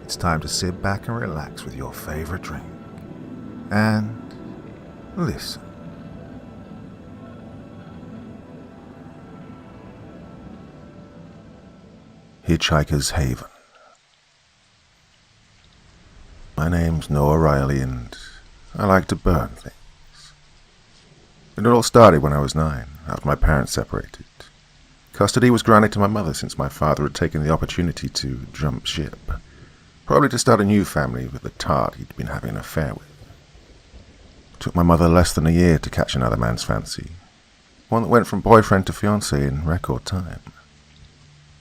It's time to sit back and relax with your favorite drink. And listen. Hitchhiker's Haven. My name's Noah Riley and I like to burn things. It all started when I was 9, after my parents separated. Custody was granted to my mother since my father had taken the opportunity to jump ship, probably to start a new family with the tart he'd been having an affair with. It took my mother less than a year to catch another man's fancy, one that went from boyfriend to fiancé in record time.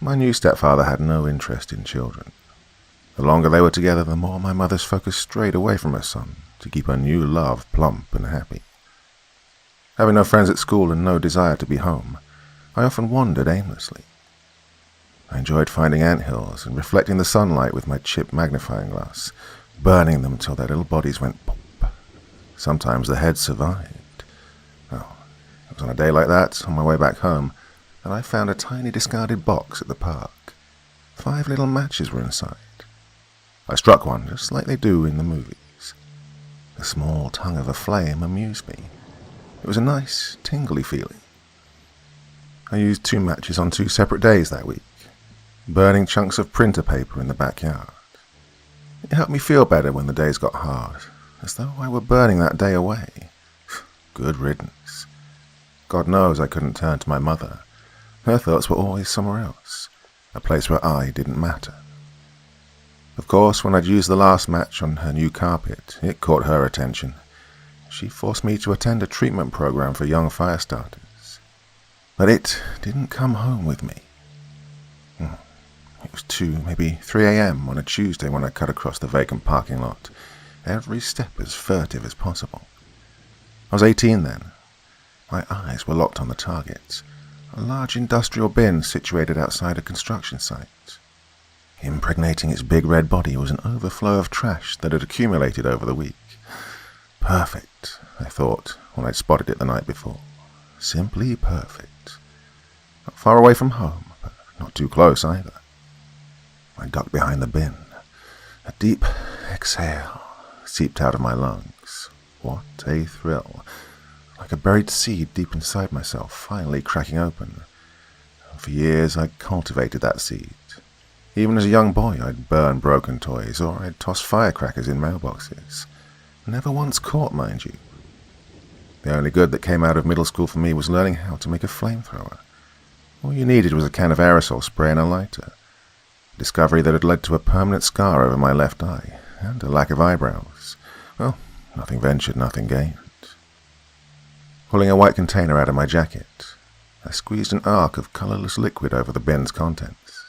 My new stepfather had no interest in children. The longer they were together, the more my mother's focus strayed away from her son to keep her new love plump and happy. Having no friends at school and no desire to be home, I often wandered aimlessly. I enjoyed finding anthills and reflecting the sunlight with my chip magnifying glass, burning them till their little bodies went pop. Sometimes the head survived. Oh, it was on a day like that, on my way back home, that I found a tiny discarded box at the park. 5 little matches were inside. I struck one, just like they do in the movies. The small tongue of a flame amused me. It was a nice, tingly feeling. I used 2 matches on 2 separate days that week, burning chunks of printer paper in the backyard. It helped me feel better when the days got hard, as though I were burning that day away. Good riddance. God knows I couldn't turn to my mother. Her thoughts were always somewhere else, a place where I didn't matter. Of course, when I'd used the last match on her new carpet, it caught her attention. She forced me to attend a treatment program for young fire starters. But it didn't come home with me. It was 2, maybe 3 a.m. on a Tuesday when I cut across the vacant parking lot, every step as furtive as possible. I was 18 then. My eyes were locked on the target, a large industrial bin situated outside a construction site. Impregnating its big red body was an overflow of trash that had accumulated over the week. Perfect, I thought, when I'd spotted it the night before. Simply perfect. Not far away from home, but not too close either. I ducked behind the bin. A deep exhale seeped out of my lungs. What a thrill. Like a buried seed deep inside myself, finally cracking open. For years I cultivated that seed. Even as a young boy, I'd burn broken toys, or I'd toss firecrackers in mailboxes. Never once caught, mind you. The only good that came out of middle school for me was learning how to make a flamethrower. All you needed was a can of aerosol spray and a lighter. A discovery that had led to a permanent scar over my left eye, and a lack of eyebrows. Well, nothing ventured, nothing gained. Pulling a white container out of my jacket, I squeezed an arc of colourless liquid over the bin's contents.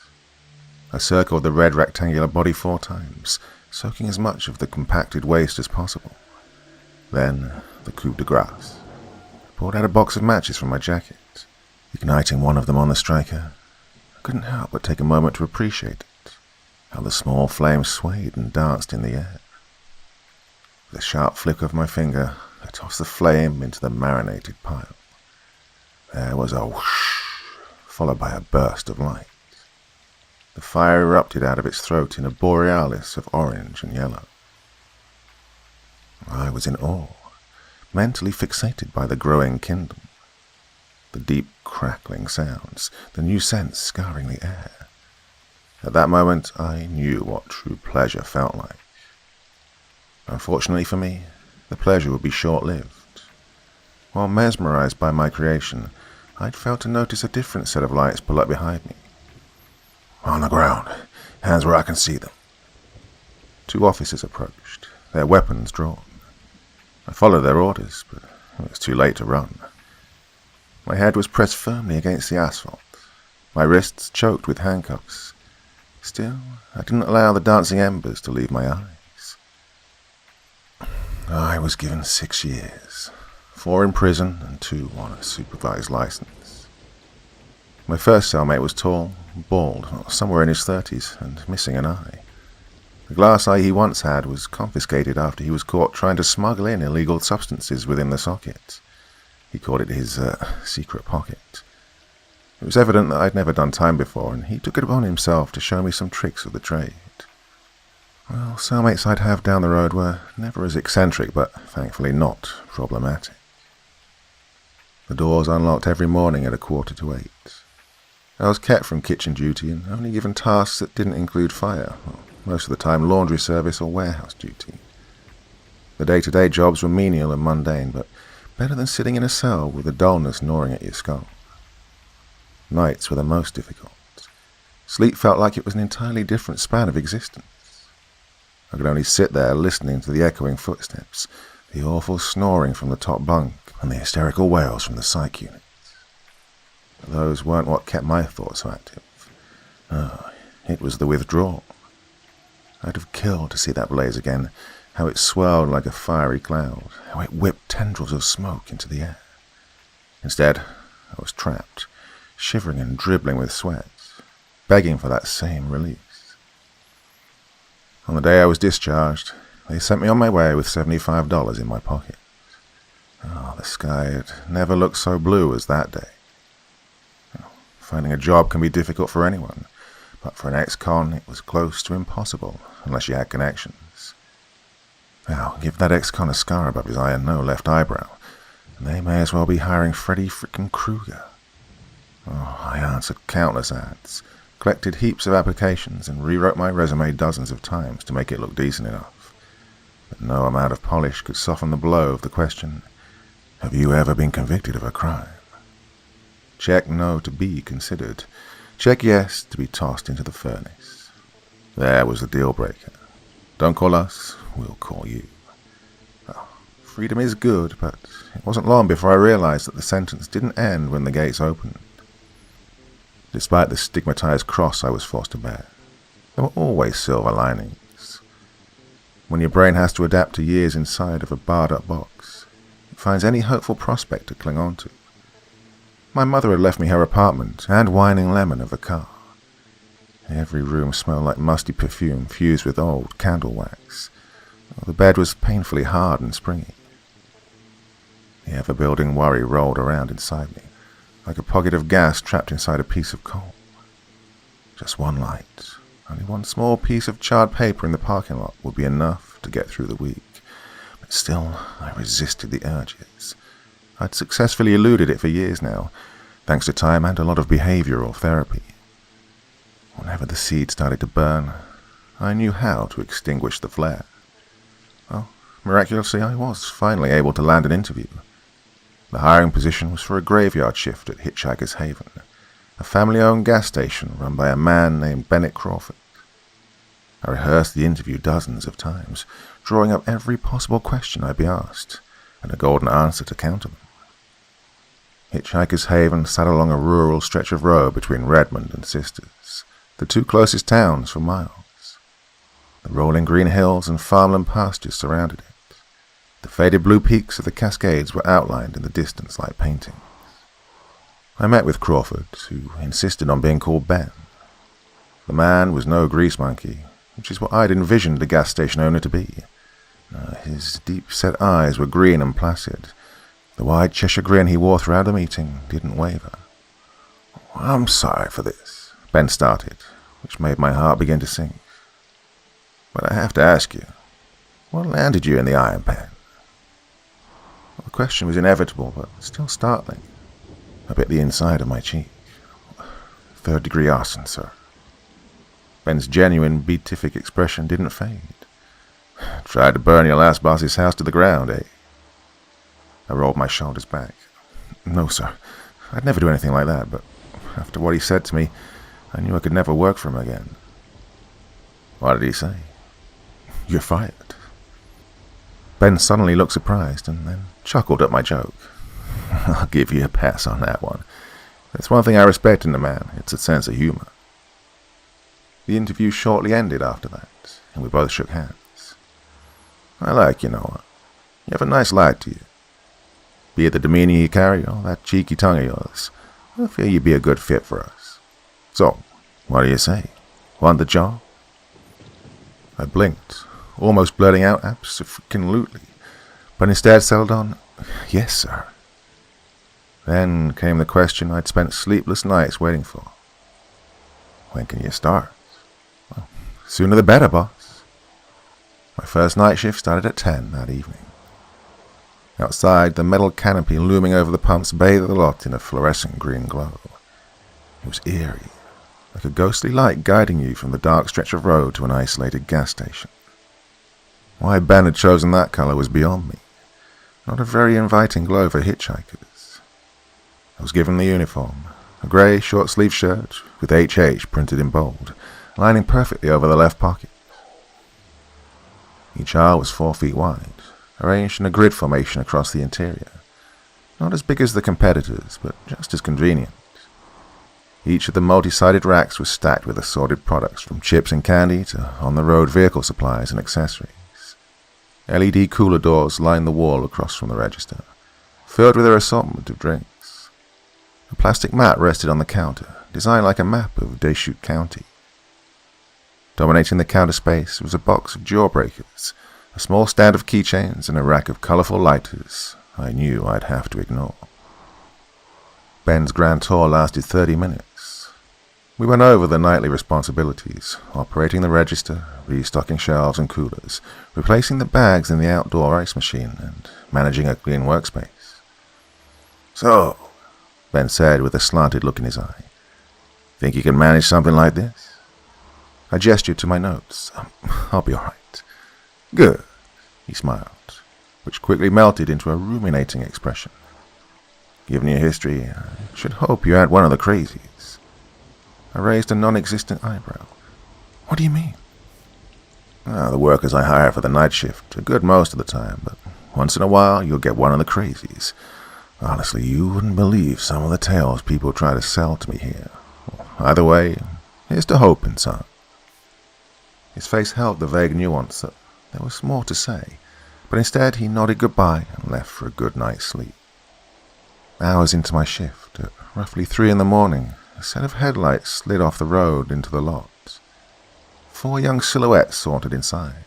I circled the red rectangular body 4 times, soaking as much of the compacted waste as possible. Then, the coup de grace. I pulled out a box of matches from my jacket, igniting one of them on the striker. I couldn't help but take a moment to appreciate it, how the small flame swayed and danced in the air. With a sharp flick of my finger, I tossed the flame into the marinated pile. There was a whoosh, followed by a burst of light. The fire erupted out of its throat in a borealis of orange and yellow. I was in awe, mentally fixated by the growing kindle. The deep crackling sounds, the new scents scouring the air. At that moment, I knew what true pleasure felt like. Unfortunately for me, the pleasure would be short-lived. While mesmerized by my creation, I'd failed to notice a different set of lights pull up behind me. On the ground, hands where I can see them. 2 officers approached, their weapons drawn. I followed their orders, but it was too late to run. My head was pressed firmly against the asphalt, my wrists choked with handcuffs. Still, I didn't allow the dancing embers to leave my eyes. I was given 6 years, 4 in prison and 2 on a supervised license. My first cellmate was tall, bald, somewhere in his 30s, and missing an eye. The glass eye he once had was confiscated after he was caught trying to smuggle in illegal substances within the socket. He called it his secret pocket. It was evident that I'd never done time before, and he took it upon himself to show me some tricks of the trade. Well, cellmates I'd have down the road were never as eccentric, but thankfully not problematic. The doors unlocked every morning at 7:45. I was kept from kitchen duty and only given tasks that didn't include fire, or most of the time laundry service or warehouse duty. The day-to-day jobs were menial and mundane, but better than sitting in a cell with the dullness gnawing at your skull. Nights were the most difficult. Sleep felt like it was an entirely different span of existence. I could only sit there listening to the echoing footsteps, the awful snoring from the top bunk, and the hysterical wails from the psych units. But those weren't what kept my thoughts so active. No, it was the withdrawal. I'd have killed to see that blaze again, how it swirled like a fiery cloud, how it whipped tendrils of smoke into the air. Instead, I was trapped, shivering and dribbling with sweat, begging for that same release. On the day I was discharged, they sent me on my way with $75 in my pocket. Oh, the sky had never looked so blue as that day. Finding a job can be difficult for anyone, but for an ex-con it was close to impossible, unless you had connections. Now, give that ex-con a scar above his eye and no left eyebrow, and they may as well be hiring Freddy frickin' Krueger. Oh, I answered countless ads, collected heaps of applications, and rewrote my resume dozens of times to make it look decent enough. But no amount of polish could soften the blow of the question, have you ever been convicted of a crime? Check no to be considered. Check yes to be tossed into the furnace. There was the deal breaker. Don't call us, we'll call you. Well, freedom is good, but it wasn't long before I realized that the sentence didn't end when the gates opened. Despite the stigmatized cross I was forced to bear, there were always silver linings. When your brain has to adapt to years inside of a barred-up box, it finds any hopeful prospect to cling on to. My mother had left me her apartment and whining lemon of the car. Every room smelled like musty perfume fused with old candle wax. The bed was painfully hard and springy. The ever-building worry rolled around inside me, like a pocket of gas trapped inside a piece of coal. Just one light, only one small piece of charred paper in the parking lot would be enough to get through the week. But still, I resisted the urges. I'd successfully eluded it for years now, thanks to time and a lot of behavioral therapy. Whenever the seed started to burn, I knew how to extinguish the flare. Well, miraculously, I was finally able to land an interview. The hiring position was for a graveyard shift at Hitchhiker's Haven, a family-owned gas station run by a man named Bennett Crawford. I rehearsed the interview dozens of times, drawing up every possible question I'd be asked, and a golden answer to counter them. Hitchhiker's Haven sat along a rural stretch of road between Redmond and Sisters, the two closest towns for miles. The rolling green hills and farmland pastures surrounded it. The faded blue peaks of the Cascades were outlined in the distance like paintings. I met with Crawford, who insisted on being called Ben. The man was no grease monkey, which is what I'd envisioned a gas station owner to be. His deep-set eyes were green and placid. The wide Cheshire grin he wore throughout the meeting didn't waver. "I'm sorry for this," Ben started, which made my heart begin to sink. "But I have to ask you, what landed you in the iron pen?" Well, the question was inevitable, but still startling. I bit the inside of my cheek. "Third-degree arson, sir." Ben's genuine, beatific expression didn't fade. "Tried to burn your last boss's house to the ground, eh?" I rolled my shoulders back. "No, sir. I'd never do anything like that, but after what he said to me, I knew I could never work for him again." "What did he say?" "You're fired." Ben suddenly looked surprised and then chuckled at my joke. "I'll give you a pass on that one. That's one thing I respect in a man. It's a sense of humor." The interview shortly ended after that, and we both shook hands. "I like you, Noah. You have a nice light to you. Be it the demeanor you carry or that cheeky tongue of yours, I feel you'd be a good fit for us. So, what do you say? Want the job?" I blinked, almost blurting out abso-freaking-lutely, but instead settled on, "Yes, sir." Then came the question I'd spent sleepless nights waiting for. "When can you start?" "Well, sooner the better, boss." first night shift started at 10 that evening. Outside, the metal canopy looming over the pumps bathed the lot in a fluorescent green glow. It was eerie, like a ghostly light guiding you from the dark stretch of road to an isolated gas station. Why Ben had chosen that colour was beyond me. Not a very inviting glow for hitchhikers. I was given the uniform, a grey short-sleeved shirt with HH printed in bold, lining perfectly over the left pocket. Each aisle was 4 feet wide, arranged in a grid formation across the interior. Not as big as the competitors, but just as convenient. Each of the multi-sided racks was stacked with assorted products from chips and candy to on-the-road vehicle supplies and accessories. LED cooler doors lined the wall across from the register, filled with their assortment of drinks. A plastic mat rested on the counter, designed like a map of Deschutes County. Dominating the counter space was a box of jawbreakers, a small stand of keychains, and a rack of colourful lighters I knew I'd have to ignore. Ben's grand tour lasted 30 minutes. We went over the nightly responsibilities, operating the register, restocking shelves and coolers, replacing the bags in the outdoor ice machine, and managing a clean workspace. "So," Ben said with a slanted look in his eye, "think you can manage something like this?" I gestured to my notes. "I'll be all right." "Good," he smiled, which quickly melted into a ruminating expression. "Given your history, I should hope you aren't one of the crazies." I raised a non-existent eyebrow. "What do you mean?" "The workers I hire for the night shift are good most of the time, but once in a while you'll get one of the crazies. Honestly, you wouldn't believe some of the tales people try to sell to me here. Either way, here's to hoping, son." His face held the vague nuance that there was more to say, but instead he nodded goodbye and left for a good night's sleep. Hours into my shift, at roughly 3 in the morning, a set of headlights slid off the road into the lot. 4 young silhouettes sauntered inside.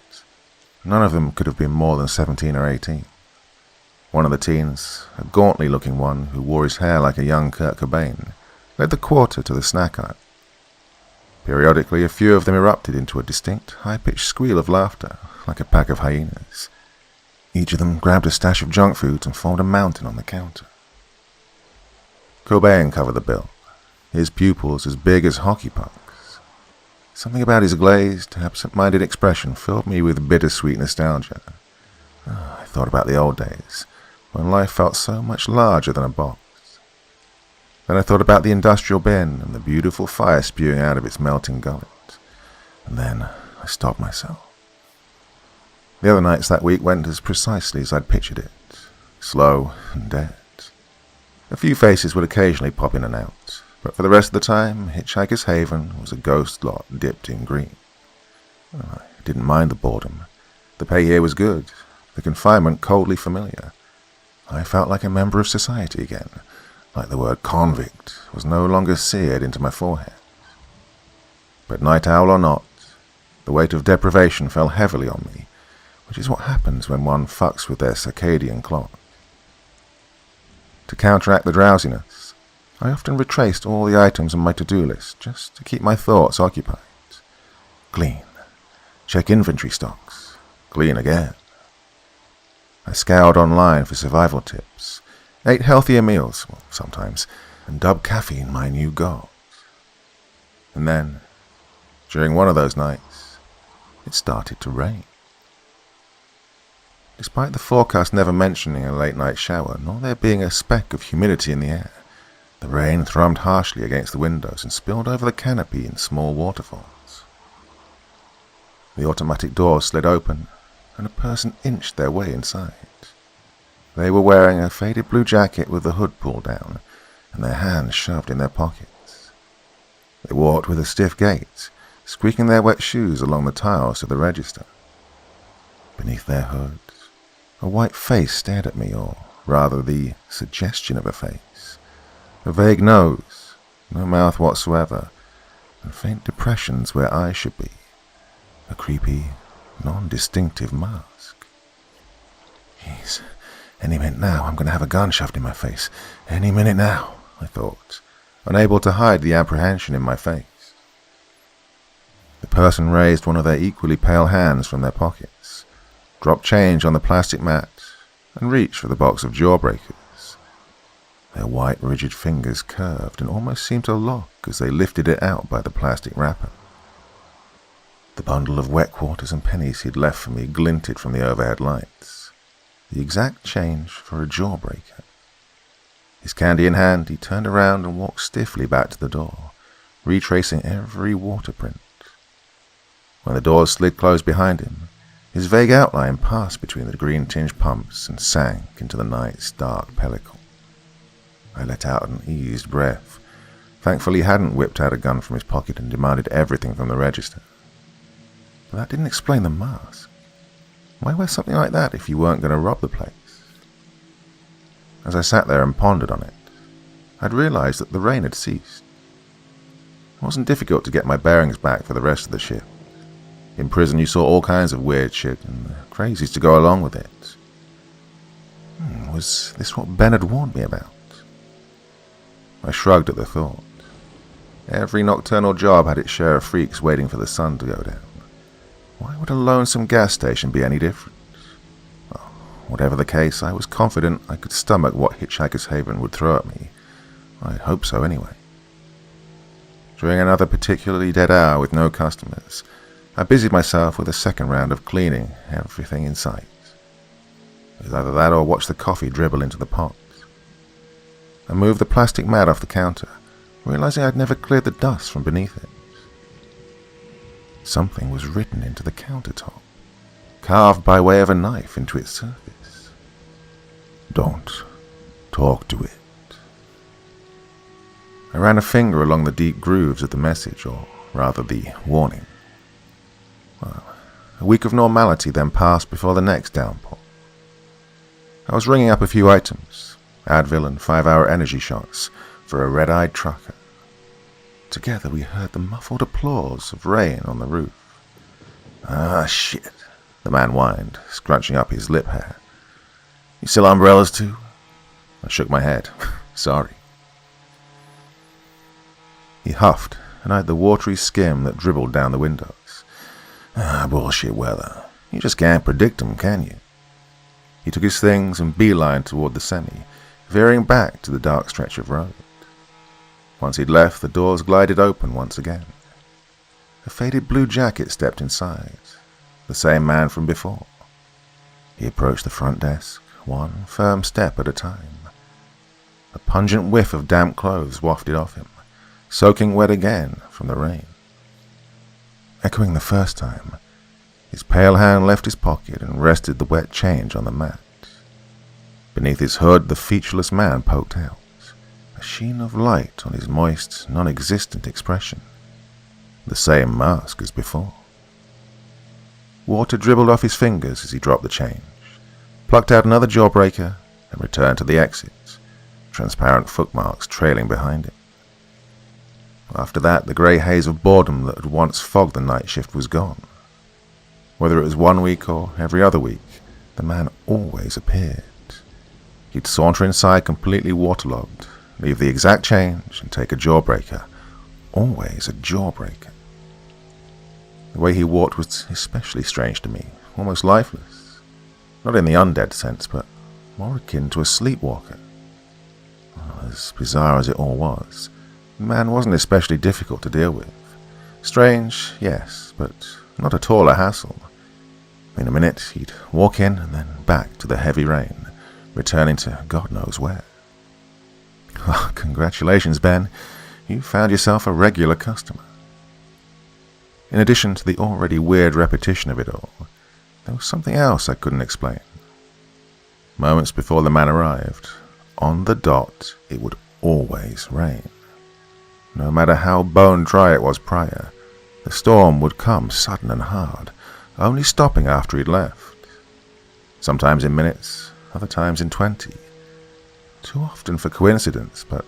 None of them could have been more than 17 or 18. One of the teens, a gauntly-looking one who wore his hair like a young Kurt Cobain, led the quarter to the snack aisle. Periodically, a few of them erupted into a distinct, high-pitched squeal of laughter, like a pack of hyenas. Each of them grabbed a stash of junk food and formed a mountain on the counter. Cobain covered the bill, his pupils as big as hockey pucks. Something about his glazed, absent-minded expression filled me with bittersweet nostalgia. I thought about the old days, when life felt so much larger than a box. Then I thought about the industrial bin and the beautiful fire spewing out of its melting gullet. And then I stopped myself. The other nights that week went as precisely as I'd pictured it, slow and dead. A few faces would occasionally pop in and out, but for the rest of the time, Hitchhiker's Haven was a ghost lot dipped in green. I didn't mind the boredom. The pay here was good, the confinement coldly familiar. I felt like a member of society again, like the word convict was no longer seared into my forehead. But night owl or not, the weight of deprivation fell heavily on me, which is what happens when one fucks with their circadian clock. To counteract the drowsiness, I often retraced all the items on my to-do list just to keep my thoughts occupied. Clean. Check inventory stocks. Clean again. I scoured online for survival tips, ate healthier meals, well, sometimes, and dubbed caffeine my new god. And then, during one of those nights, it started to rain. Despite the forecast never mentioning a late-night shower, nor there being a speck of humidity in the air, the rain thrummed harshly against the windows and spilled over the canopy in small waterfalls. The automatic door slid open, and a person inched their way inside. They were wearing a faded blue jacket with the hood pulled down, and their hands shoved in their pockets. They walked with a stiff gait, squeaking their wet shoes along the tiles to the register. Beneath their hoods, a white face stared at me, or rather the suggestion of a face. A vague nose, no mouth whatsoever, and faint depressions where eyes should be. A creepy, non-distinctive mask. Jeez, any minute now I'm going to have a gun shoved in my face. Any minute now, I thought, unable to hide the apprehension in my face. The person raised one of their equally pale hands from their pockets, dropped change on the plastic mat, and reached for the box of jawbreakers. Their white, rigid fingers curved and almost seemed to lock as they lifted it out by the plastic wrapper. The bundle of wet quarters and pennies he'd left for me glinted from the overhead lights. The exact change for a jawbreaker. His candy in hand, he turned around and walked stiffly back to the door, retracing every waterprint. When the doors slid closed behind him, his vague outline passed between the green-tinged pumps and sank into the night's dark pellicle. I let out an eased breath. Thankfully, he hadn't whipped out a gun from his pocket and demanded everything from the register. But that didn't explain the mask. Why wear something like that if you weren't going to rob the place? As I sat there and pondered on it, I'd realized that the rain had ceased. It wasn't difficult to get my bearings back for the rest of the shift. In prison, you saw all kinds of weird shit and the crazies to go along with it. Was this what Ben had warned me about? I shrugged at the thought. Every nocturnal job had its share of freaks waiting for the sun to go down. Why would a lonesome gas station be any different? Well, whatever the case, I was confident I could stomach what Hitchhiker's Haven would throw at me. I'd hope so anyway. During another particularly dead hour with no customers, I busied myself with a second round of cleaning everything in sight. It was either that or watch the coffee dribble into the pot. I moved the plastic mat off the counter, realizing I'd never cleared the dust from beneath it. Something was written into the countertop, carved by way of a knife into its surface. Don't talk to it. I ran a finger along the deep grooves of the message, or rather the warning. Well, a week of normality then passed before the next downpour. I was ringing up a few items, Advil and 5-hour energy shots, for a red-eyed trucker. Together we heard the muffled applause of rain on the roof. Ah, shit, the man whined, scrunching up his lip hair. You sell umbrellas too? I shook my head. Sorry. He huffed and eyed the watery skim that dribbled down the windows. Ah, bullshit weather. You just can't predict 'em, can you? He took his things and beelined toward the semi, veering back to the dark stretch of road. Once he'd left, the doors glided open once again. A faded blue jacket stepped inside, the same man from before. He approached the front desk, one firm step at a time. A pungent whiff of damp clothes wafted off him, soaking wet again from the rain. Echoing the first time, his pale hand left his pocket and rested the wet change on the mat. Beneath his hood, the featureless man poked out, a sheen of light on his moist, non-existent expression. The same mask as before. Water dribbled off his fingers as he dropped the change, plucked out another jawbreaker, and returned to the exit, transparent footmarks trailing behind him. After that, the grey haze of boredom that had once fogged the night shift was gone. Whether it was 1 week or every other week, the man always appeared. He'd saunter inside completely waterlogged, leave the exact change, and take a jawbreaker. Always a jawbreaker. The way he walked was especially strange to me, almost lifeless. Not in the undead sense, but more akin to a sleepwalker. As bizarre as it all was, the man wasn't especially difficult to deal with. Strange, yes, but not at all a hassle. In a minute, he'd walk in and then back to the heavy rain, returning to God knows where. Oh, congratulations, Ben. You found yourself a regular customer. In addition to the already weird repetition of it all, there was something else I couldn't explain. Moments before the man arrived, on the dot, it would always rain. No matter how bone dry it was prior, the storm would come sudden and hard, only stopping after he'd left. Sometimes in minutes, other times in 20. Too often for coincidence, but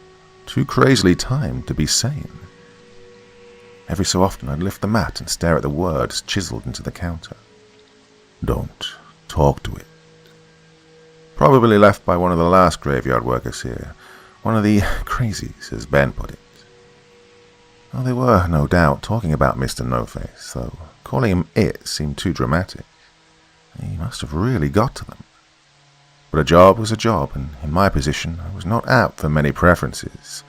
too crazily timed to be sane. Every so often I'd lift the mat and stare at the words chiseled into the counter. Don't talk to it. Probably left by one of the last graveyard workers here, one of the crazies, as Ben put it. Well, they were, no doubt, talking about Mr. No-Face, though calling him it seemed too dramatic. He must have really got to them. But a job was a job, and in my position I was not apt for many preferences.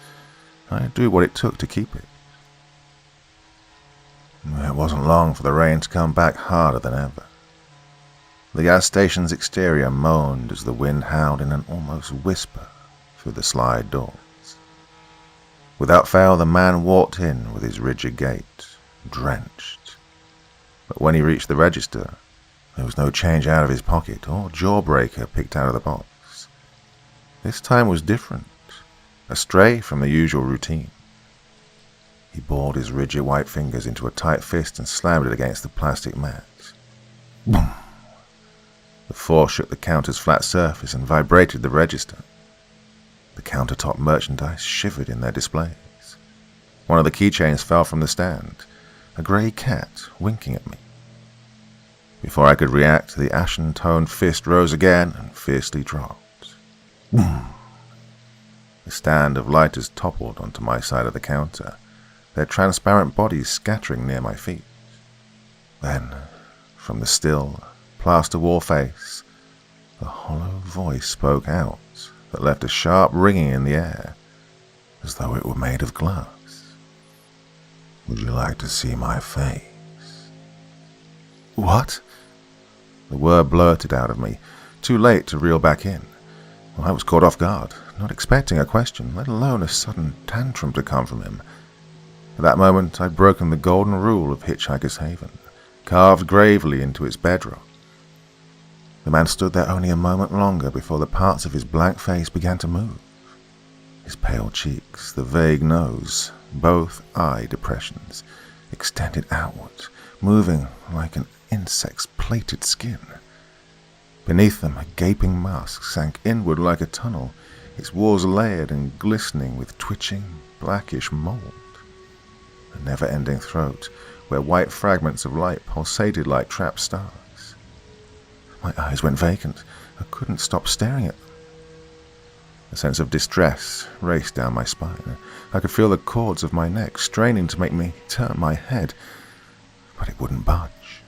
I'd do what it took to keep it. It wasn't long for the rain to come back harder than ever. The gas station's exterior moaned as the wind howled in an almost whisper through the slide doors. Without fail, the man walked in with his rigid gait, drenched. But when he reached the register, there was no change out of his pocket or jawbreaker picked out of the box. This time was different, astray from the usual routine. He bored his rigid white fingers into a tight fist and slammed it against the plastic mat. Boom! The force shook the counter's flat surface and vibrated the register. The countertop merchandise shivered in their displays. One of the keychains fell from the stand, a grey cat winking at me. Before I could react, the ashen-toned fist rose again and fiercely dropped. Boom! The stand of lighters toppled onto my side of the counter, their transparent bodies scattering near my feet. Then, from the still, plaster-wall face, the hollow voice spoke out that left a sharp ringing in the air, as though it were made of glass. "Would you like to see my face?" "What?" The word blurted out of me, too late to reel back in. I was caught off guard, not expecting a question, let alone a sudden tantrum to come from him. At that moment, I'd broken the golden rule of Hitchhiker's Haven, carved gravely into its bedrock. The man stood there only a moment longer before the parts of his blank face began to move. His pale cheeks, the vague nose, both eye depressions, extended outward, moving like an insect's plaited skin. Beneath them, a gaping mask sank inward like a tunnel, its walls layered and glistening with twitching, blackish mold. A never-ending throat, where white fragments of light pulsated like trapped stars. My eyes went vacant. I couldn't stop staring at them. A sense of distress raced down my spine. I could feel the cords of my neck straining to make me turn my head, but it wouldn't budge.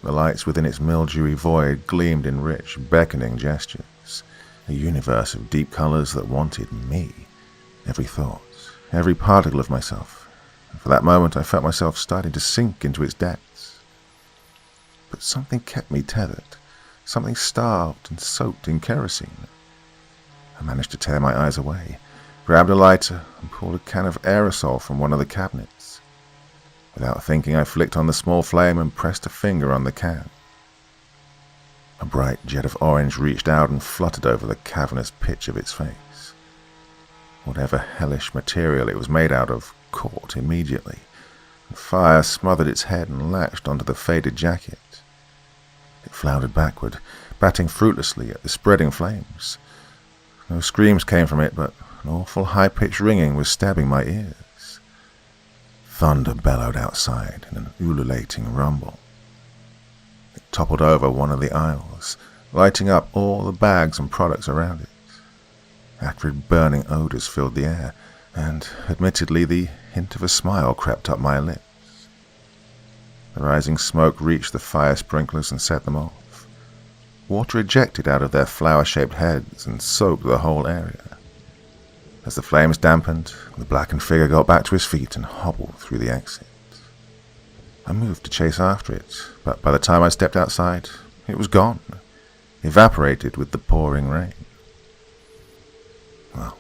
The lights within its mildewy void gleamed in rich, beckoning gestures, a universe of deep colors that wanted me, every thought, every particle of myself, and for that moment I felt myself starting to sink into its depths. But something kept me tethered, something starved and soaked in kerosene. I managed to tear my eyes away, grabbed a lighter, and pulled a can of aerosol from one of the cabinets. Without thinking, I flicked on the small flame and pressed a finger on the can. A bright jet of orange reached out and fluttered over the cavernous pitch of its face. Whatever hellish material it was made out of caught immediately, and fire smothered its head and latched onto the faded jacket. It floundered backward, batting fruitlessly at the spreading flames. No screams came from it, but an awful high-pitched ringing was stabbing my ears. Thunder bellowed outside in an ululating rumble. It toppled over one of the aisles, lighting up all the bags and products around it. Acrid burning odors filled the air, and, admittedly, the hint of a smile crept up my lips. The rising smoke reached the fire sprinklers and set them off. Water ejected out of their flower-shaped heads and soaked the whole area. As the flames dampened, the blackened figure got back to his feet and hobbled through the exit. I moved to chase after it, but by the time I stepped outside, it was gone, evaporated with the pouring rain. Well,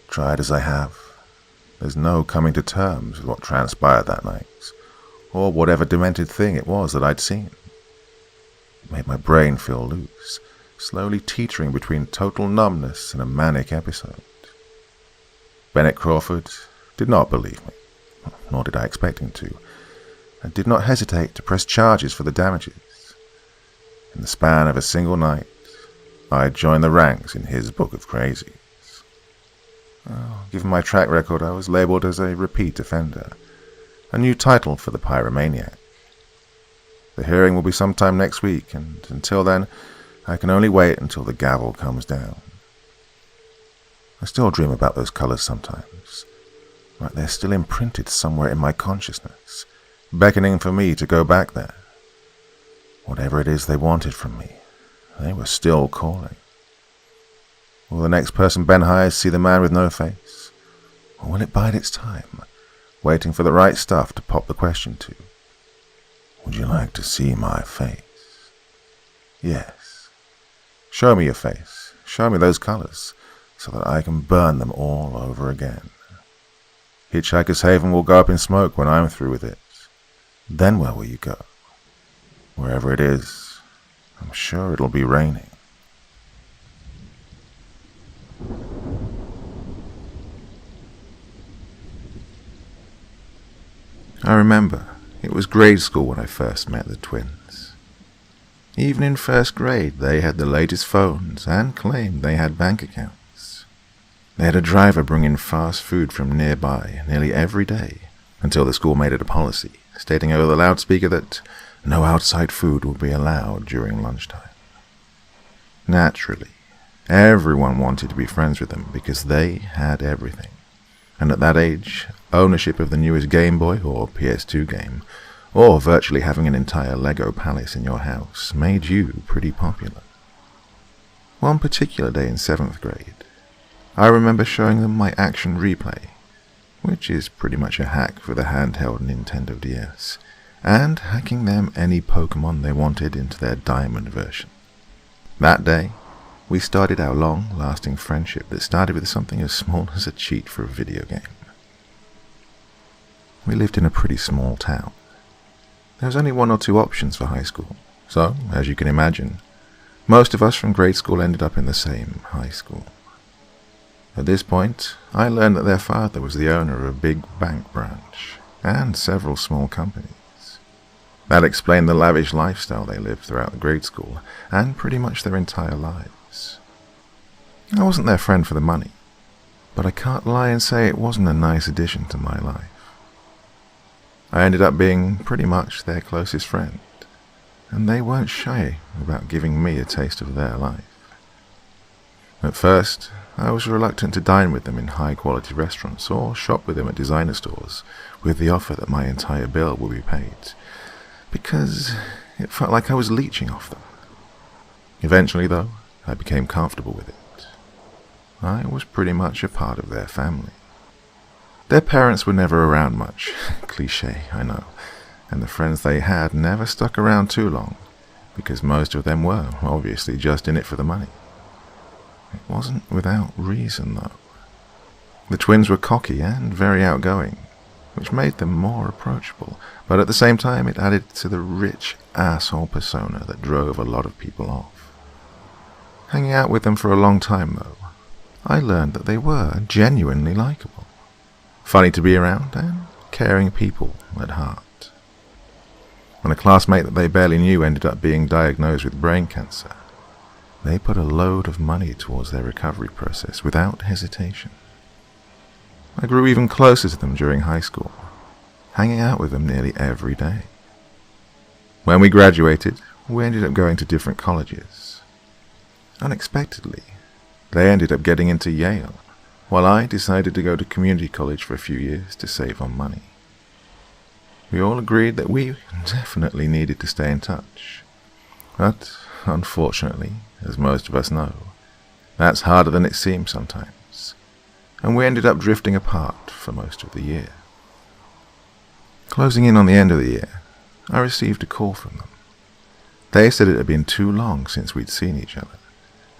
tried as I have, there's no coming to terms with what transpired that night, or whatever demented thing it was that I'd seen. It made my brain feel loose, slowly teetering between total numbness and a manic episode. Bennett Crawford did not believe me, nor did I expect him to, and did not hesitate to press charges for the damages. In the span of a single night, I joined the ranks in his book of crazies. Given my track record, I was labelled as a repeat offender, a new title for the pyromaniac. The hearing will be sometime next week, and until then, I can only wait until the gavel comes down. I still dream about those colors sometimes, like they're still imprinted somewhere in my consciousness, beckoning for me to go back there. Whatever it is they wanted from me, they were still calling. Will the next person Ben hires see the man with no face? Or will it bide its time, waiting for the right stuff to pop the question to? Would you like to see my face? Yes. Show me your face. Show me those colors, so that I can burn them all over again. Hitchhiker's Haven will go up in smoke when I'm through with it. Then where will you go? Wherever it is, I'm sure it'll be raining. I remember it was grade school when I first met the twins. Even in first grade, they had the latest phones and claimed they had bank accounts. They had a driver bring in fast food from nearby nearly every day until the school made it a policy, stating over the loudspeaker that no outside food would be allowed during lunchtime. Naturally, everyone wanted to be friends with them because they had everything. And at that age, ownership of the newest Game Boy or PS2 game, or virtually having an entire Lego palace in your house, made you pretty popular. One particular day in 7th grade, I remember showing them my Action Replay, which is pretty much a hack for the handheld Nintendo DS, and hacking them any Pokemon they wanted into their Diamond version. That day, we started our long-lasting friendship that started with something as small as a cheat for a video game. We lived in a pretty small town. There was only 1 or 2 options for high school, so, as you can imagine, most of us from grade school ended up in the same high school. At this point, I learned that their father was the owner of a big bank branch and several small companies. That explained the lavish lifestyle they lived throughout the grade school and pretty much their entire lives. I wasn't their friend for the money, but I can't lie and say it wasn't a nice addition to my life. I ended up being pretty much their closest friend, and they weren't shy about giving me a taste of their life. At first, I was reluctant to dine with them in high-quality restaurants or shop with them at designer stores with the offer that my entire bill would be paid, because it felt like I was leeching off them. Eventually, though, I became comfortable with it. I was pretty much a part of their family. Their parents were never around much, cliché, I know, and the friends they had never stuck around too long, because most of them were obviously just in it for the money. It wasn't without reason, though. The twins were cocky and very outgoing, which made them more approachable, but at the same time it added to the rich asshole persona that drove a lot of people off. Hanging out with them for a long time, though, I learned that they were genuinely likable, funny to be around, and caring people at heart. When a classmate that they barely knew ended up being diagnosed with brain cancer, they put a load of money towards their recovery process without hesitation. I grew even closer to them during high school, hanging out with them nearly every day. When we graduated, we ended up going to different colleges. Unexpectedly, they ended up getting into Yale, while I decided to go to community college for a few years to save on money. We all agreed that we definitely needed to stay in touch, but unfortunately, as most of us know, that's harder than it seems sometimes, and we ended up drifting apart for most of the year. Closing in on the end of the year, I received a call from them. They said it had been too long since we'd seen each other,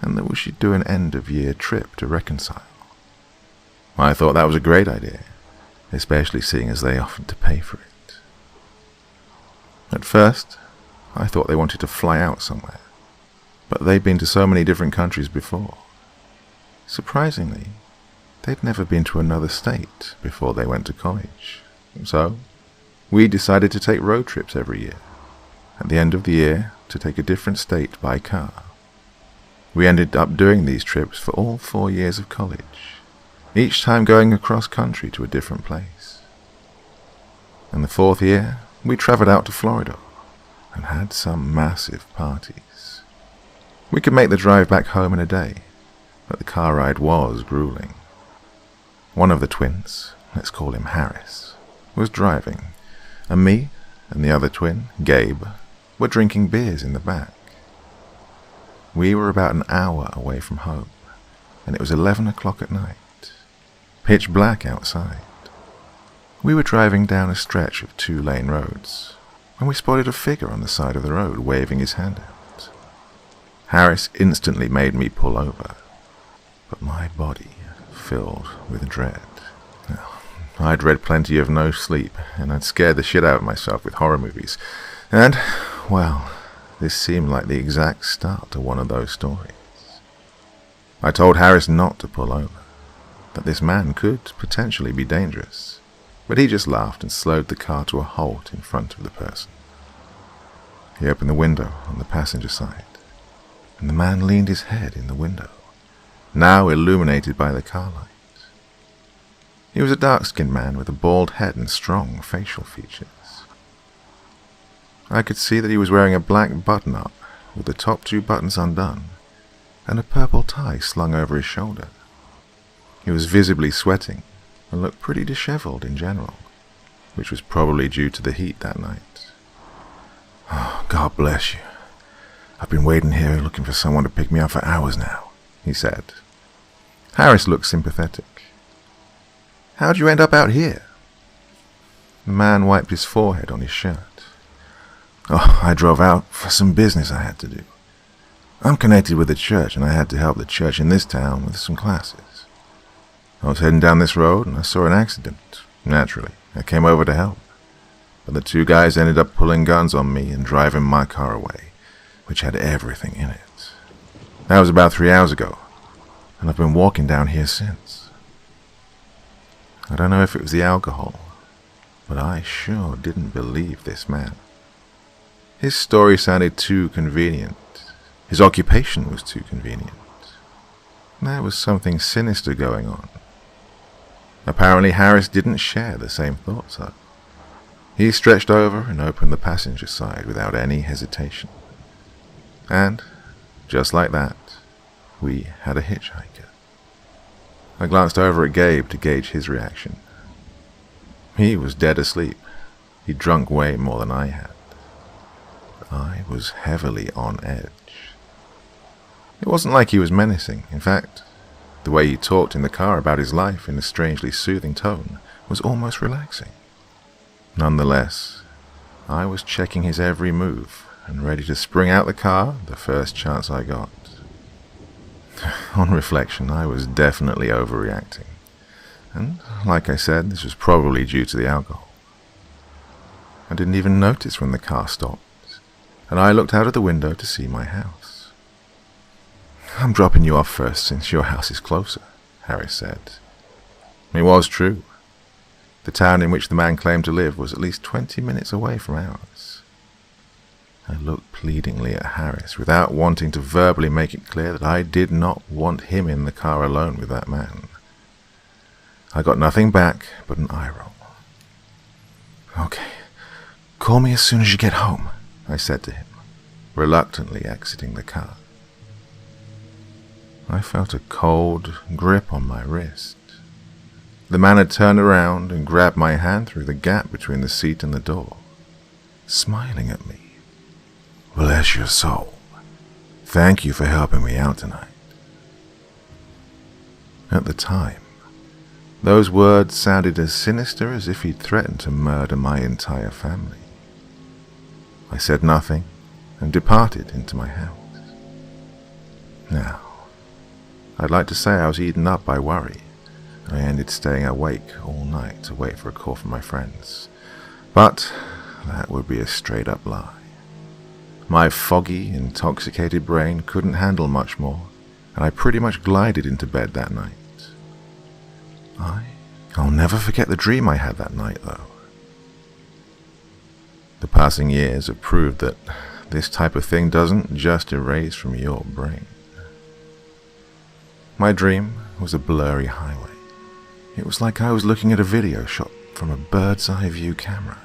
and that we should do an end-of-year trip to reconcile. I thought that was a great idea, especially seeing as they offered to pay for it. At first, I thought they wanted to fly out somewhere, but they'd been to so many different countries before. Surprisingly, they'd never been to another state before they went to college, so we decided to take road trips every year, at the end of the year to take a different state by car. We ended up doing these trips for all 4 years of college, each time going across country to a different place. In the 4th year, we traveled out to Florida and had some massive parties. We could make the drive back home in a day, but the car ride was grueling. One of the twins, let's call him Harris, was driving, and me and the other twin, Gabe, were drinking beers in the back. We were about an hour away from home, and it was 11 o'clock at night, pitch black outside. We were driving down a stretch of 2-lane roads when we spotted a figure on the side of the road waving his hand out. Harris instantly made me pull over, but my body filled with dread. I'd read plenty of No Sleep, and I'd scared the shit out of myself with horror movies, and, well, this seemed like the exact start to one of those stories. I told Harris not to pull over, that this man could potentially be dangerous, but he just laughed and slowed the car to a halt in front of the person. He opened the window on the passenger side, and the man leaned his head in the window, now illuminated by the car light. He was a dark-skinned man with a bald head and strong facial features. I could see that he was wearing a black button-up with the top 2 buttons undone and a purple tie slung over his shoulder. He was visibly sweating and looked pretty disheveled in general, which was probably due to the heat that night. "Oh, God bless you. I've been waiting here looking for someone to pick me up for hours now," he said. Harris looked sympathetic. "How'd you end up out here?" The man wiped his forehead on his shirt. "Oh, I drove out for some business I had to do. I'm connected with the church, and I had to help the church in this town with some classes. I was heading down this road, and I saw an accident. Naturally, I came over to help. But the 2 guys ended up pulling guns on me and driving my car away, which had everything in it. That was about 3 hours ago, and I've been walking down here since. I don't know if it was the alcohol, but I sure didn't believe this man. His story sounded too convenient. His occupation was too convenient. There was something sinister going on. Apparently Harris didn't share the same thoughts, though. He stretched over and opened the passenger side without any hesitation. And, just like that, we had a hitchhiker. I glanced over at Gabe to gauge his reaction. He was dead asleep. He'd drunk way more than I had. I was heavily on edge. It wasn't like he was menacing. In fact, the way he talked in the car about his life in a strangely soothing tone was almost relaxing. Nonetheless, I was checking his every move and ready to spring out the car the first chance I got. On reflection, I was definitely overreacting. And, like I said, this was probably due to the alcohol. I didn't even notice when the car stopped, and I looked out of the window to see my house. "I'm dropping you off first since your house is closer," Harris said. It was true. The town in which the man claimed to live was at least 20 minutes away from ours. I looked pleadingly at Harris, without wanting to verbally make it clear that I did not want him in the car alone with that man. I got nothing back but an eye roll. "Okay, call me as soon as you get home," I said to him, reluctantly exiting the car. I felt a cold grip on my wrist. The man had turned around and grabbed my hand through the gap between the seat and the door, smiling at me. "Bless your soul. Thank you for helping me out tonight." At the time, those words sounded as sinister as if he'd threatened to murder my entire family. I said nothing and departed into my house. Now, I'd like to say I was eaten up by worry, and I ended staying awake all night to wait for a call from my friends. But that would be a straight-up lie. My foggy, intoxicated brain couldn't handle much more, and I pretty much glided into bed that night. I'll never forget the dream I had that night, though. The passing years have proved that this type of thing doesn't just erase from your brain. My dream was a blurry highway. It was like I was looking at a video shot from a bird's eye view camera,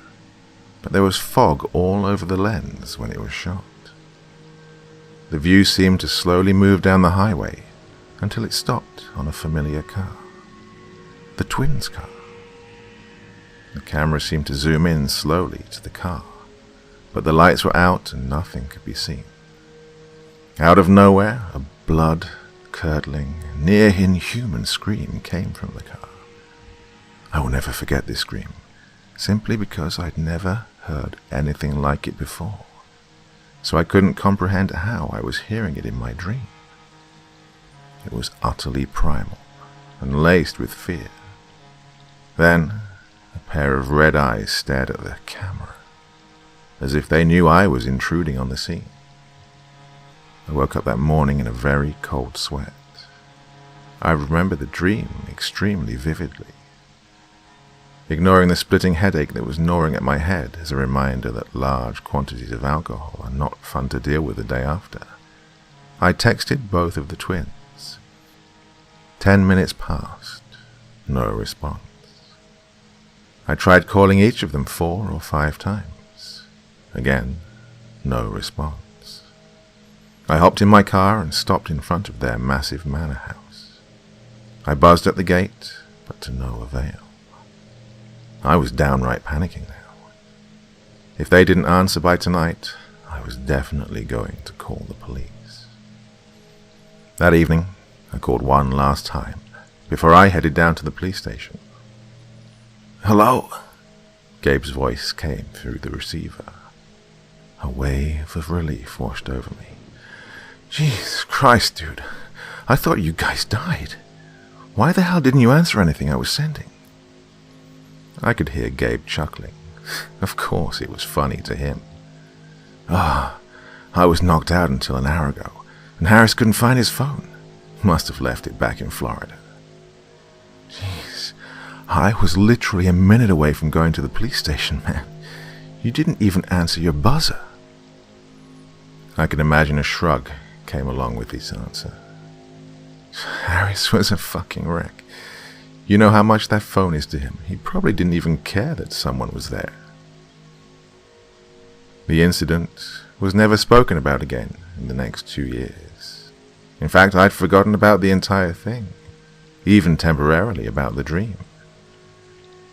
but there was fog all over the lens when it was shot. The view seemed to slowly move down the highway until it stopped on a familiar car. The twins' car. The camera seemed to zoom in slowly to the car, but the lights were out and nothing could be seen. Out of nowhere, a blood-curdling, near-inhuman scream came from the car. I will never forget this scream, simply because I'd never heard anything like it before, so I couldn't comprehend how I was hearing it in my dream. It was utterly primal and laced with fear. Then, a pair of red eyes stared at the camera, as if they knew I was intruding on the scene. I woke up that morning in a very cold sweat. I remember the dream extremely vividly, ignoring the splitting headache that was gnawing at my head as a reminder that large quantities of alcohol are not fun to deal with the day after. I texted both of the twins. 10 minutes passed, no response. I tried calling each of them 4 or 5 times. Again, no response. I hopped in my car and stopped in front of their massive manor house. I buzzed at the gate, but to no avail. I was downright panicking now. If they didn't answer by tonight, I was definitely going to call the police. That evening, I called one last time before I headed down to the police station. "Hello?" Gabe's voice came through the receiver. A wave of relief washed over me. "Jesus Christ, dude. I thought you guys died. Why the hell didn't you answer anything I was sending?" I could hear Gabe chuckling. Of course it was funny to him. "I was knocked out until an hour ago, and Harris couldn't find his phone. Must have left it back in Florida." Jeez, I was literally a minute away from going to the police station, man. You didn't even answer your buzzer. I can imagine a shrug came along with this answer. Harris was a fucking wreck. You know how much that phone is to him. He probably didn't even care that someone was there. The incident was never spoken about again in the next 2 years. In fact, I'd forgotten about the entire thing, even temporarily about the dream.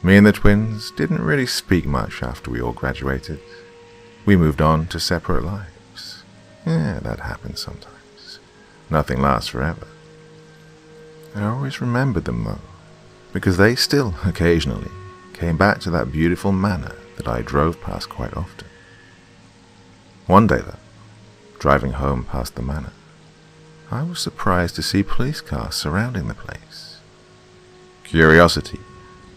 Me and the twins didn't really speak much after we all graduated. We moved on to separate lives. Yeah, that happens sometimes. Nothing lasts forever. I always remembered them, though, because they still, occasionally, came back to that beautiful manor that I drove past quite often. One day, though, driving home past the manor, I was surprised to see police cars surrounding the place. Curiosity,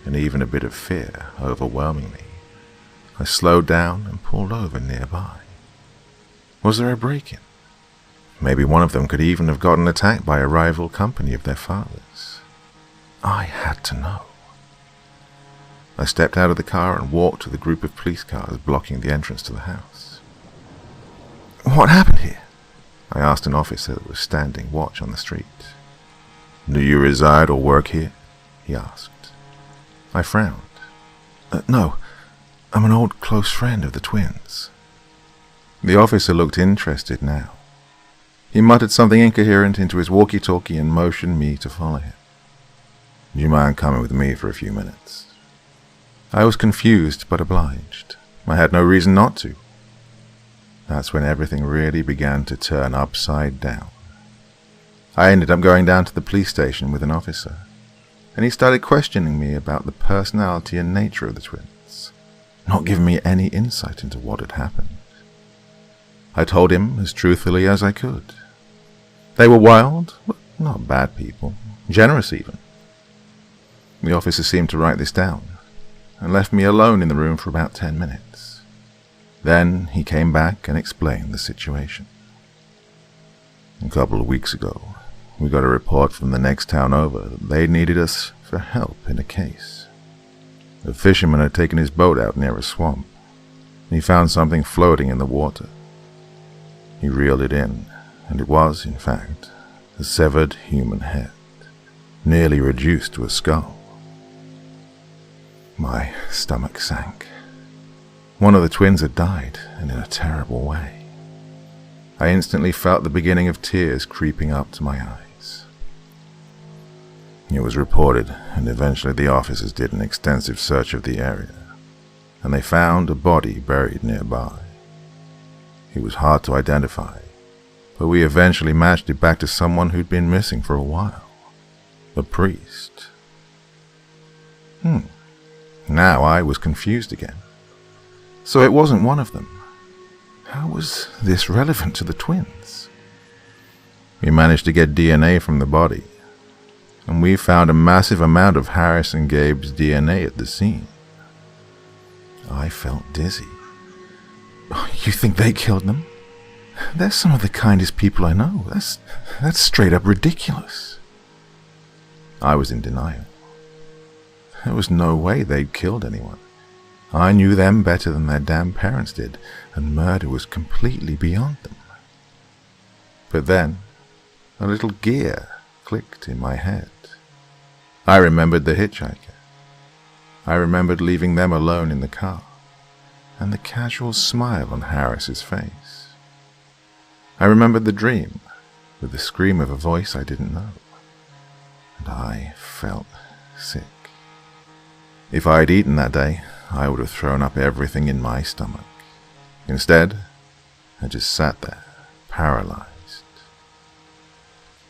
and even a bit of fear, overwhelming me, I slowed down and pulled over nearby. Was there a break-in? Maybe one of them could even have gotten attacked by a rival company of their fathers. I had to know. I stepped out of the car and walked to the group of police cars blocking the entrance to the house. "What happened here?" I asked an officer that was standing watch on the street. "Do you reside or work here?" he asked. I frowned. No, I'm an old close friend of the twins." The officer looked interested now. He muttered something incoherent into his walkie-talkie and motioned me to follow him. "Do you mind coming with me for a few minutes?" I was confused but obliged. I had no reason not to. That's when everything really began to turn upside down. I ended up going down to the police station with an officer, and he started questioning me about the personality and nature of the twins, not giving me any insight into what had happened. I told him as truthfully as I could. They were wild, but not bad people, generous even. The officer seemed to write this down, and left me alone in the room for about 10 minutes. Then he came back and explained the situation. "A couple of weeks ago, we got a report from the next town over that they needed us for help in a case. A fisherman had taken his boat out near a swamp, and he found something floating in the water. He reeled it in, and it was, in fact, a severed human head, nearly reduced to a skull." My stomach sank. One of the twins had died, and in a terrible way. I instantly felt the beginning of tears creeping up to my eyes. It was reported, and eventually the officers did an extensive search of the area, and they found a body buried nearby. He was hard to identify, but we eventually matched it back to someone who'd been missing for a while. A priest. Now I was confused again. So it wasn't one of them. How was this relevant to the twins? We managed to get DNA from the body, and we found a massive amount of Harris and Gabe's DNA at the scene. I felt dizzy. You think they killed them? They're some of the kindest people I know. That's straight up ridiculous. I was in denial. There was no way they'd killed anyone. I knew them better than their damn parents did, and murder was completely beyond them. But then, a little gear clicked in my head. I remembered the hitchhiker. I remembered leaving them alone in the car, and the casual smile on Harris's face. I remembered the dream, with the scream of a voice I didn't know, and I felt sick. If I had eaten that day, I would have thrown up everything in my stomach. Instead, I just sat there, paralyzed.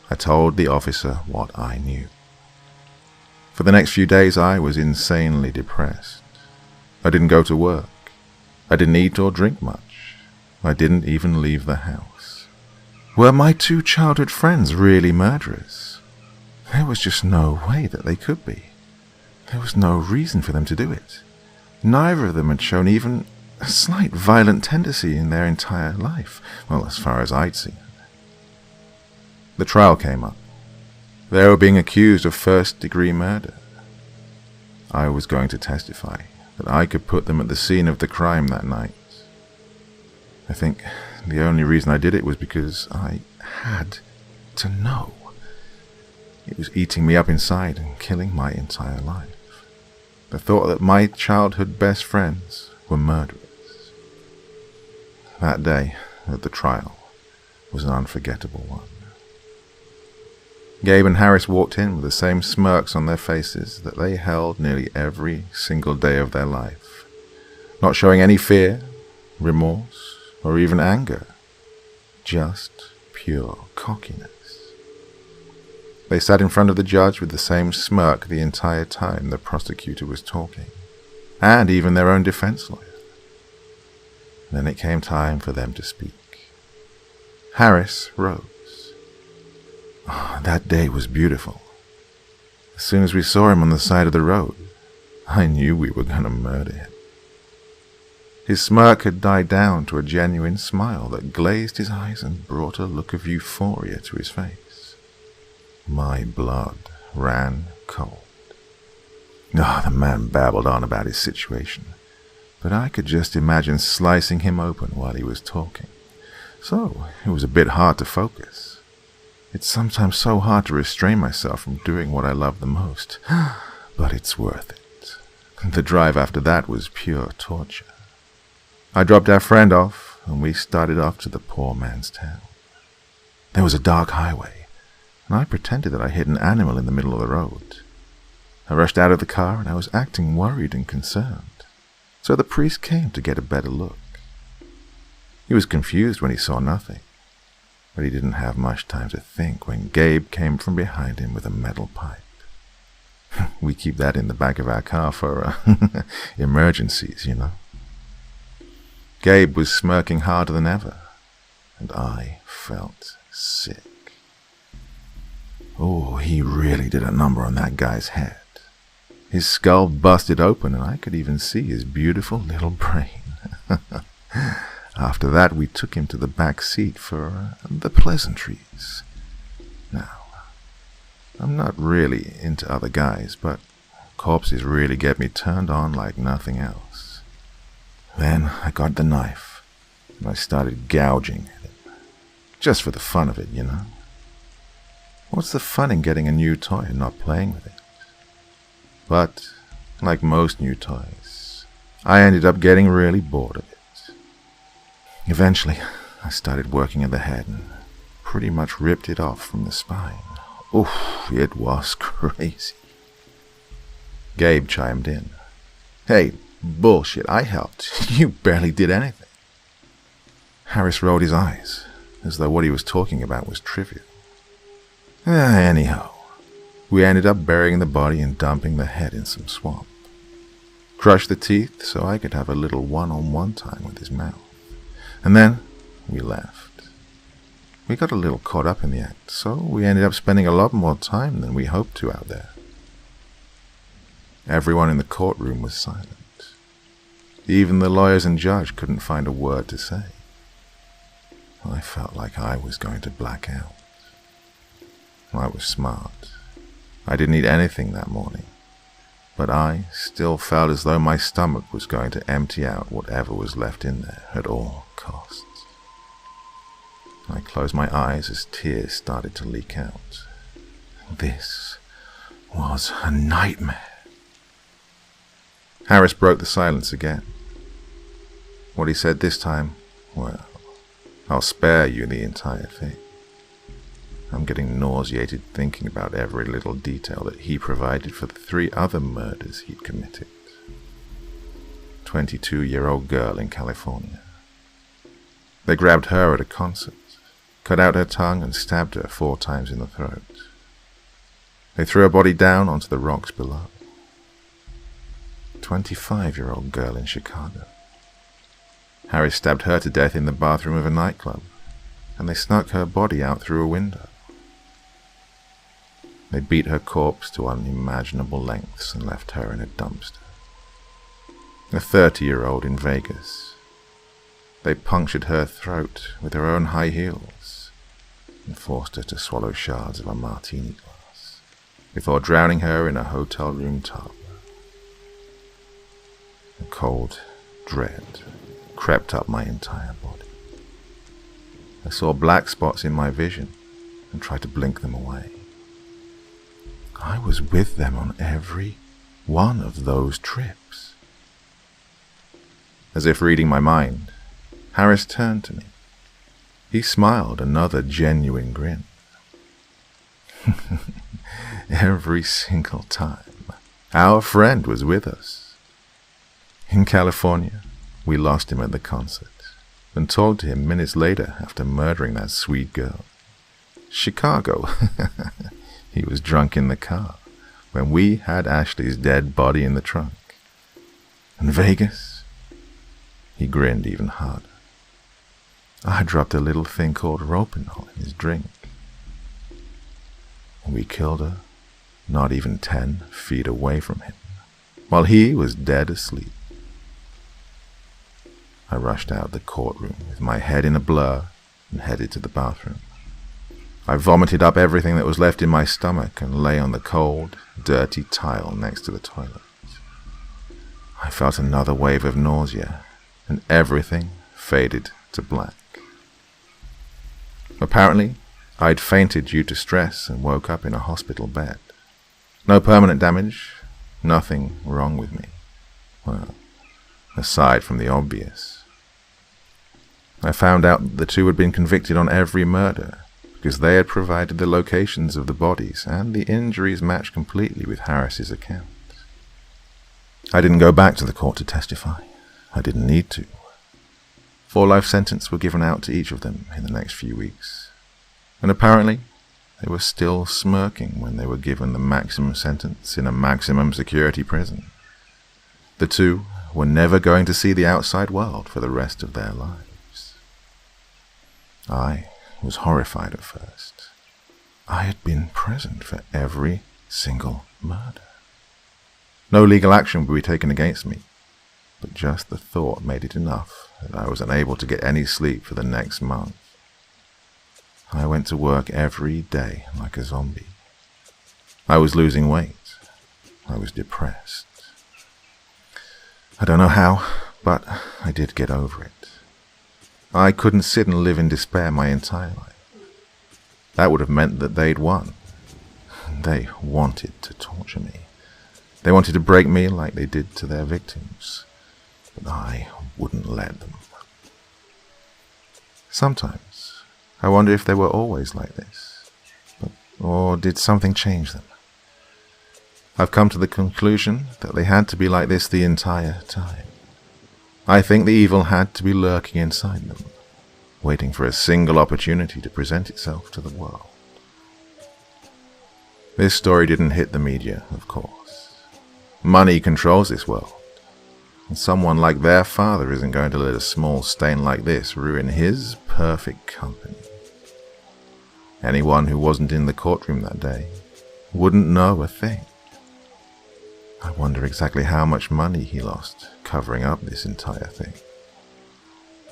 I told the officer what I knew. For the next few days, I was insanely depressed. I didn't go to work. I didn't eat or drink much. I didn't even leave the house. Were my two childhood friends really murderers? There was just no way that they could be. There was no reason for them to do it. Neither of them had shown even a slight violent tendency in their entire life, well, as far as I'd seen. The trial came up. They were being accused of first-degree murder. I was going to testify that I could put them at the scene of the crime that night. I think the only reason I did it was because I had to know. It was eating me up inside and killing my entire life. The thought that my childhood best friends were murderers. That day at the trial was an unforgettable one. Gabe and Harris walked in with the same smirks on their faces that they held nearly every single day of their life, not showing any fear, remorse, or even anger, just pure cockiness. They sat in front of the judge with the same smirk the entire time the prosecutor was talking, and even their own defense lawyer. Then it came time for them to speak. Harris rose. That day was beautiful. As soon as we saw him on the side of the road, I knew we were going to murder him. His smirk had died down to a genuine smile that glazed his eyes and brought a look of euphoria to his face. My blood ran cold. The man babbled on about his situation, but I could just imagine slicing him open while he was talking, so it was a bit hard to focus. It's sometimes so hard to restrain myself from doing what I love the most, but it's worth it. The drive after that was pure torture. I dropped our friend off, and we started off to the poor man's town. There was a dark highway, and I pretended that I hit an animal in the middle of the road. I rushed out of the car, and I was acting worried and concerned, so the priest came to get a better look. He was confused when he saw nothing, but he didn't have much time to think when Gabe came from behind him with a metal pipe. We keep that in the back of our car for emergencies, you know. Gabe was smirking harder than ever, and I felt sick. Oh, he really did a number on that guy's head. His skull busted open, and I could even see his beautiful little brain. After that, we took him to the back seat for the pleasantries. Now, I'm not really into other guys, but corpses really get me turned on like nothing else. Then I got the knife, and I started gouging at him. Just for the fun of it, you know. What's the fun in getting a new toy and not playing with it? But, like most new toys, I ended up getting really bored of it. Eventually, I started working at the head and pretty much ripped it off from the spine. Oof, it was crazy. Gabe chimed in. Hey, bullshit, I helped. You barely did anything. Harris rolled his eyes, as though what he was talking about was trivial. Anyhow, we ended up burying the body and dumping the head in some swamp. Crushed the teeth so I could have a little one-on-one time with his mouth. And then we left. We got a little caught up in the act, so we ended up spending a lot more time than we hoped to out there. Everyone in the courtroom was silent. Even the lawyers and judge couldn't find a word to say. I felt like I was going to black out. I was smart. I didn't eat anything that morning, but I still felt as though my stomach was going to empty out whatever was left in there at all costs. I closed my eyes as tears started to leak out. This was a nightmare. Harris broke the silence again. What he said this time, well, I'll spare you the entire thing. I'm getting nauseated thinking about every little detail that he provided for the 3 other murders he'd committed. 22-year-old girl in California. They grabbed her at a concert, cut out her tongue and stabbed her 4 times in the throat. They threw her body down onto the rocks below. 25-year-old girl in Chicago. Harris stabbed her to death in the bathroom of a nightclub, and they snuck her body out through a window. They beat her corpse to unimaginable lengths and left her in a dumpster. A 30-year-old in Vegas. They punctured her throat with their own high heels and forced her to swallow shards of a martini glass before drowning her in a hotel room tub. A cold dread crept up my entire body. I saw black spots in my vision and tried to blink them away. I was with them on every one of those trips. As if reading my mind, Harris turned to me. He smiled another genuine grin. Every single time, our friend was with us. In California, we lost him at the concert and talked to him minutes later after murdering that sweet girl. Chicago, he was drunk in the car when we had Ashley's dead body in the trunk. And Vegas, he grinned even harder. I dropped a little thing called ropenol in his drink. And we killed her not even 10 feet away from him, while he was dead asleep. I rushed out the courtroom with my head in a blur and headed to the bathroom. I vomited up everything that was left in my stomach and lay on the cold, dirty tile next to the toilet. I felt another wave of nausea, and everything faded to black. Apparently, I'd fainted due to stress and woke up in a hospital bed. No permanent damage, nothing wrong with me. Well, aside from the obvious. I found out that the 2 had been convicted on every murder because they had provided the locations of the bodies and the injuries matched completely with Harris's account. I didn't go back to the court to testify. I didn't need to. 4 life sentences were given out to each of them in the next few weeks, and apparently they were still smirking when they were given the maximum sentence in a maximum security prison. The 2 were never going to see the outside world for the rest of their lives. I was horrified at first. I had been present for every single murder. No legal action would be taken against me, but just the thought made it enough that I was unable to get any sleep for the next month. I went to work every day like a zombie. I was losing weight. I was depressed. I don't know how, but I did get over it. I couldn't sit and live in despair my entire life. That would have meant that they'd won. They wanted to torture me. They wanted to break me like they did to their victims, but I wouldn't let them. Sometimes I wonder if they were always like this, or did something change them? I've come to the conclusion that they had to be like this the entire time. I think the evil had to be lurking inside them, waiting for a single opportunity to present itself to the world. This story didn't hit the media, of course. Money controls this world, and someone like their father isn't going to let a small stain like this ruin his perfect company. Anyone who wasn't in the courtroom that day wouldn't know a thing. I wonder exactly how much money he lost covering up this entire thing.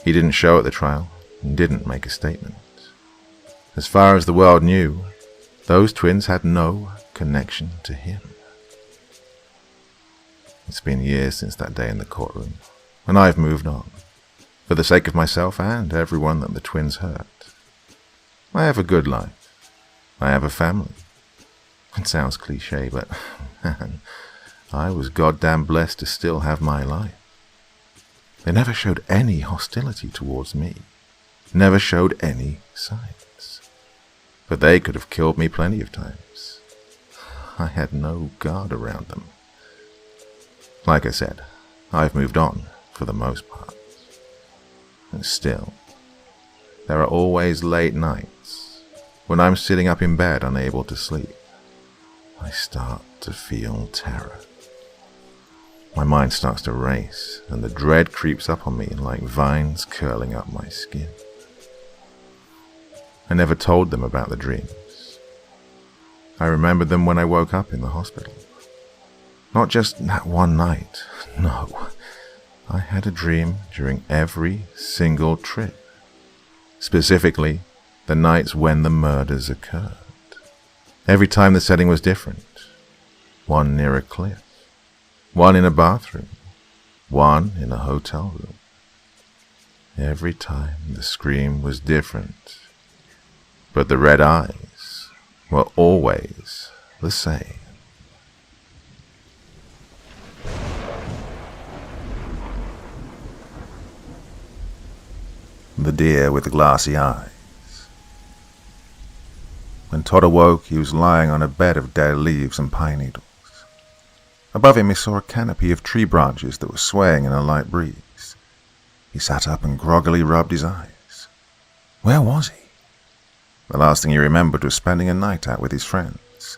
He didn't show at the trial and didn't make a statement. As far as the world knew, those twins had no connection to him. It's been years since that day in the courtroom, and I've moved on, for the sake of myself and everyone that the twins hurt. I have a good life. I have a family. It sounds cliche, but man, I was goddamn blessed to still have my life. They never showed any hostility towards me, never showed any signs. But they could have killed me plenty of times. I had no guard around them. Like I said, I've moved on for the most part. And still, there are always late nights when I'm sitting up in bed unable to sleep. I start to feel terror. My mind starts to race, and the dread creeps up on me like vines curling up my skin. I never told them about the dreams. I remembered them when I woke up in the hospital. Not just that one night, no. I had a dream during every single trip. Specifically, the nights when the murders occurred. Every time the setting was different. One near a cliff, one in a bathroom, one in a hotel room. Every time the scream was different. But the red eyes were always the same. The deer with the glassy eyes. When Todd awoke, he was lying on a bed of dead leaves and pine needles. Above him he saw a canopy of tree branches that was swaying in a light breeze. He sat up and groggily rubbed his eyes. Where was he? The last thing he remembered was spending a night out with his friends.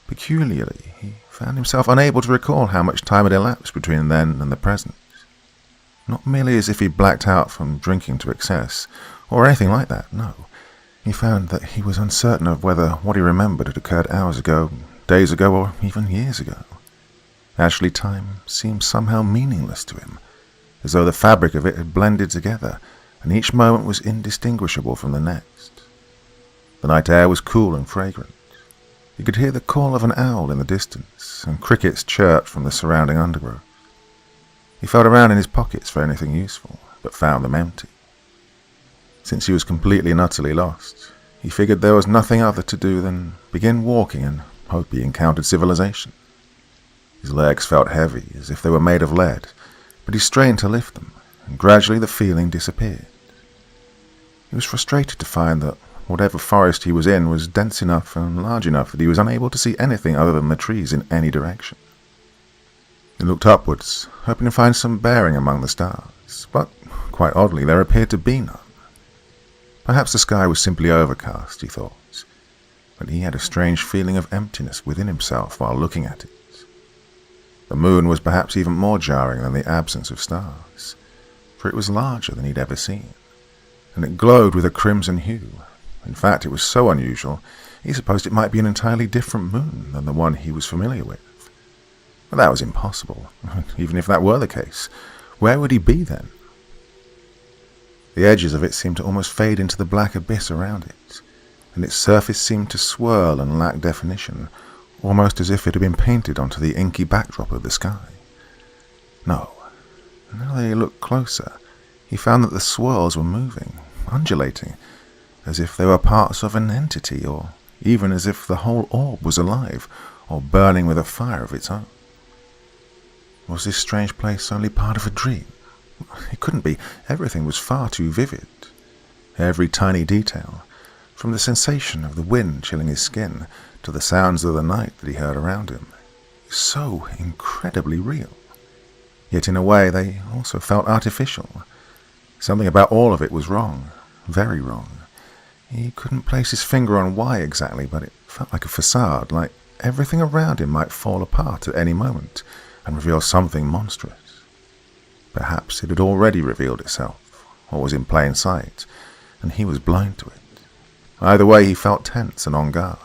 Peculiarly, he found himself unable to recall how much time had elapsed between then and the present. Not merely as if he blacked out from drinking to excess, or anything like that, no. He found that he was uncertain of whether what he remembered had occurred hours ago, days ago, or even years ago. Actually, time seemed somehow meaningless to him, as though the fabric of it had blended together, and each moment was indistinguishable from the next. The night air was cool and fragrant. He could hear the call of an owl in the distance, and crickets chirped from the surrounding undergrowth. He felt around in his pockets for anything useful, but found them empty. Since he was completely and utterly lost, he figured there was nothing other to do than begin walking and hope he encountered civilization. His legs felt heavy, as if they were made of lead, but he strained to lift them, and gradually the feeling disappeared. He was frustrated to find that whatever forest he was in was dense enough and large enough that he was unable to see anything other than the trees in any direction. He looked upwards, hoping to find some bearing among the stars, but, quite oddly, there appeared to be none. Perhaps the sky was simply overcast, he thought, but he had a strange feeling of emptiness within himself while looking at it. The moon was perhaps even more jarring than the absence of stars, for it was larger than he'd ever seen, and it glowed with a crimson hue. In fact, it was so unusual, he supposed it might be an entirely different moon than the one he was familiar with. But that was impossible. Even if that were the case, where would he be then? The edges of it seemed to almost fade into the black abyss around it, and its surface seemed to swirl and lack definition, almost as if it had been painted onto the inky backdrop of the sky. No. Now that he looked closer, he found that the swirls were moving, undulating, as if they were parts of an entity, or even as if the whole orb was alive, or burning with a fire of its own. Was this strange place only part of a dream? It couldn't be. Everything was far too vivid. Every tiny detail, from the sensation of the wind chilling his skin to the sounds of the night that he heard around him, so incredibly real. Yet in a way they also felt artificial. Something about all of it was wrong. very wrong. He couldn't place his finger on why exactly, but it felt like a facade, like everything around him might fall apart at any moment and reveal something monstrous. Perhaps it had already revealed itself, or was in plain sight, and he was blind to it. Either way, he felt tense and on guard.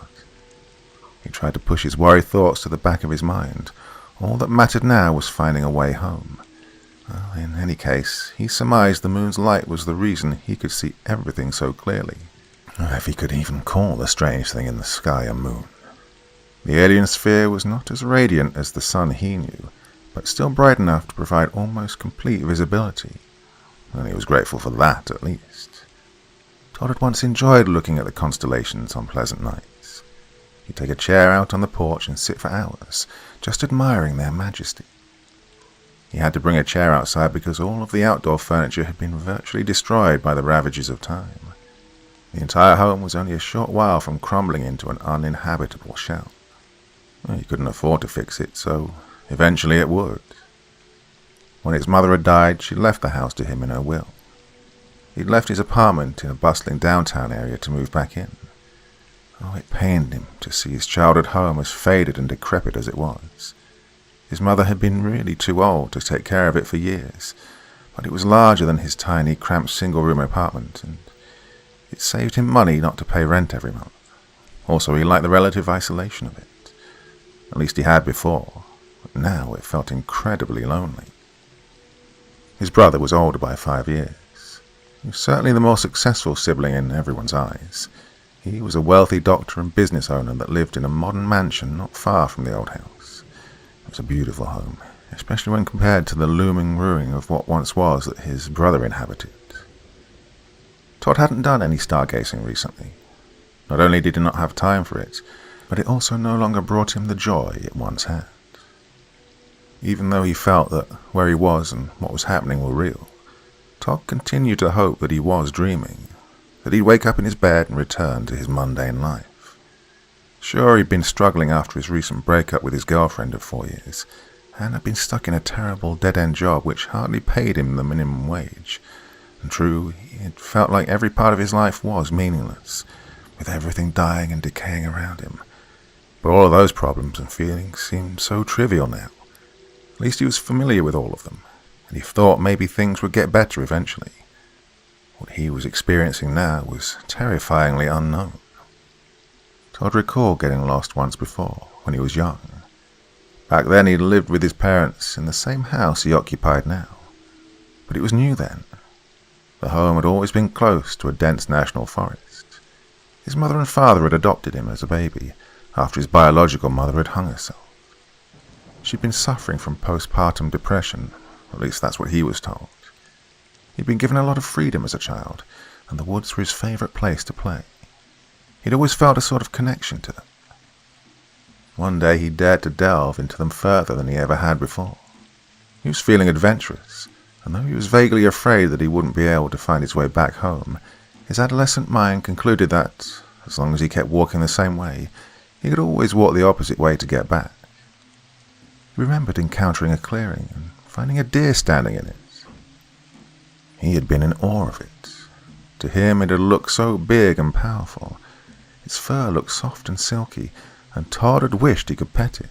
He tried to push his worried thoughts to the back of his mind. All that mattered now was finding a way home. Well, in any case, he surmised the moon's light was the reason he could see everything so clearly. If he could even call the strange thing in the sky a moon. The alien sphere was not as radiant as the sun he knew, but still bright enough to provide almost complete visibility. And he was grateful for that, at least. Todd had once enjoyed looking at the constellations on pleasant nights. He'd take a chair out on the porch and sit for hours, just admiring their majesty. He had to bring a chair outside because all of the outdoor furniture had been virtually destroyed by the ravages of time. The entire home was only a short while from crumbling into an uninhabitable shell. Well, he couldn't afford to fix it, so eventually it would. When his mother had died, she left the house to him in her will. He'd left his apartment in a bustling downtown area to move back in. Oh, it pained him to see his childhood home as faded and decrepit as it was. His mother had been really too old to take care of it for years, but it was larger than his tiny, cramped single-room apartment, and it saved him money not to pay rent every month. Also, he liked the relative isolation of it. At least he had before, but now it felt incredibly lonely. His brother was older by 5 years. He was certainly the more successful sibling in everyone's eyes. He was a wealthy doctor and business owner that lived in a modern mansion not far from the old house. It was a beautiful home, especially when compared to the looming ruin of what once was that his brother inhabited. Todd hadn't done any stargazing recently. Not only did he not have time for it, but it also no longer brought him the joy it once had. Even though he felt that where he was and what was happening were real, Todd continued to hope that he was dreaming, that he'd wake up in his bed and return to his mundane life. Sure, he'd been struggling after his recent breakup with his girlfriend of 4 years, and had been stuck in a terrible dead-end job which hardly paid him the minimum wage. And true, it felt like every part of his life was meaningless, with everything dying and decaying around him. But all of those problems and feelings seemed so trivial now. At least he was familiar with all of them, and he thought maybe things would get better eventually. What he was experiencing now was terrifyingly unknown. Todd recalled getting lost once before, when he was young. Back then he'd lived with his parents in the same house he occupied now. But it was new then. The home had always been close to a dense national forest. His mother and father had adopted him as a baby, after his biological mother had hung herself. She'd been suffering from postpartum depression, at least that's what he was told. He'd been given a lot of freedom as a child, and the woods were his favorite place to play. He'd always felt a sort of connection to them. One day he dared to delve into them further than he ever had before. He was feeling adventurous, and though he was vaguely afraid that he wouldn't be able to find his way back home, his adolescent mind concluded that, as long as he kept walking the same way, he could always walk the opposite way to get back. He remembered encountering a clearing and finding a deer standing in it. He had been in awe of it. To him it had looked so big and powerful. Its fur looked soft and silky, and Todd had wished he could pet it.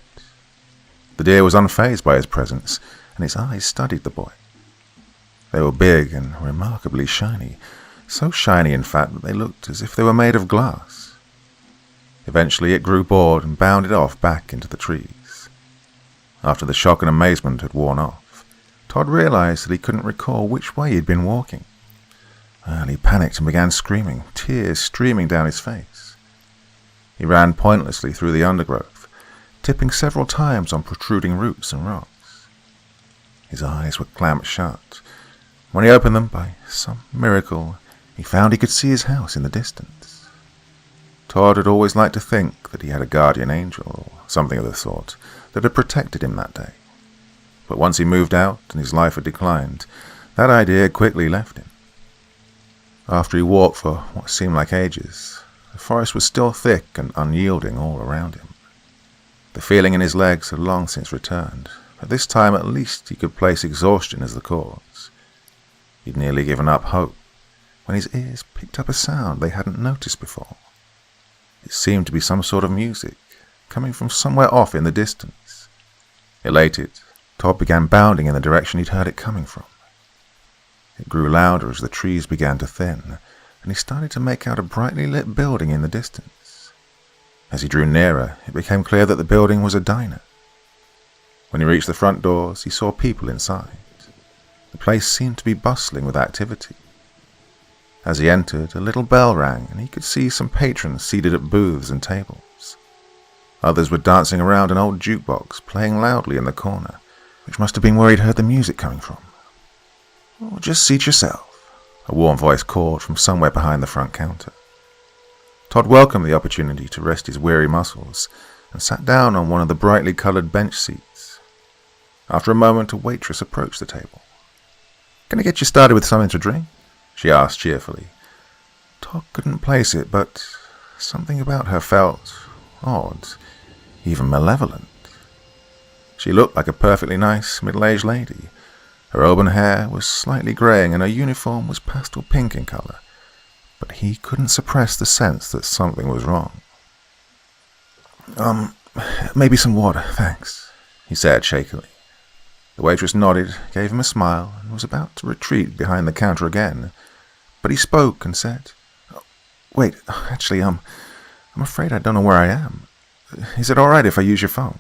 The deer was unfazed by his presence, and its eyes studied the boy. They were big and remarkably shiny, so shiny in fact that they looked as if they were made of glass. Eventually it grew bored and bounded off back into the trees. After the shock and amazement had worn off, Todd realized that he couldn't recall which way he'd been walking. And he panicked and began screaming, tears streaming down his face. He ran pointlessly through the undergrowth, tipping several times on protruding roots and rocks. His eyes were clamped shut. When he opened them, by some miracle, he found he could see his house in the distance. Todd had always liked to think that he had a guardian angel, or something of the sort, that had protected him that day. But once he moved out and his life had declined, that idea quickly left him. After he walked for what seemed like ages, the forest was still thick and unyielding all around him. The feeling in his legs had long since returned, but this time at least he could place exhaustion as the cause. He'd nearly given up hope, when his ears picked up a sound they hadn't noticed before. It seemed to be some sort of music, coming from somewhere off in the distance. Elated, Todd began bounding in the direction he'd heard it coming from. It grew louder as the trees began to thin, and he started to make out a brightly lit building in the distance. As he drew nearer, it became clear that the building was a diner. When he reached the front doors, he saw people inside. The place seemed to be bustling with activity. As he entered, a little bell rang, and he could see some patrons seated at booths and tables. Others were dancing around an old jukebox, playing loudly in the corner, which must have been where he'd heard the music coming from. "Oh, just seat yourself," a warm voice called from somewhere behind the front counter. Todd welcomed the opportunity to rest his weary muscles and sat down on one of the brightly coloured bench seats. After a moment, a waitress approached the table. "Can I get you started with something to drink?" she asked cheerfully. Todd couldn't place it, but something about her felt odd, even malevolent. She looked like a perfectly nice, middle-aged lady. Her auburn hair was slightly greying and her uniform was pastel pink in colour, but he couldn't suppress the sense that something was wrong. Maybe some water, thanks," he said shakily. The waitress nodded, gave him a smile, and was about to retreat behind the counter again, but he spoke and said, "Wait, actually, I'm afraid I don't know where I am. Is it all right if I use your phone?"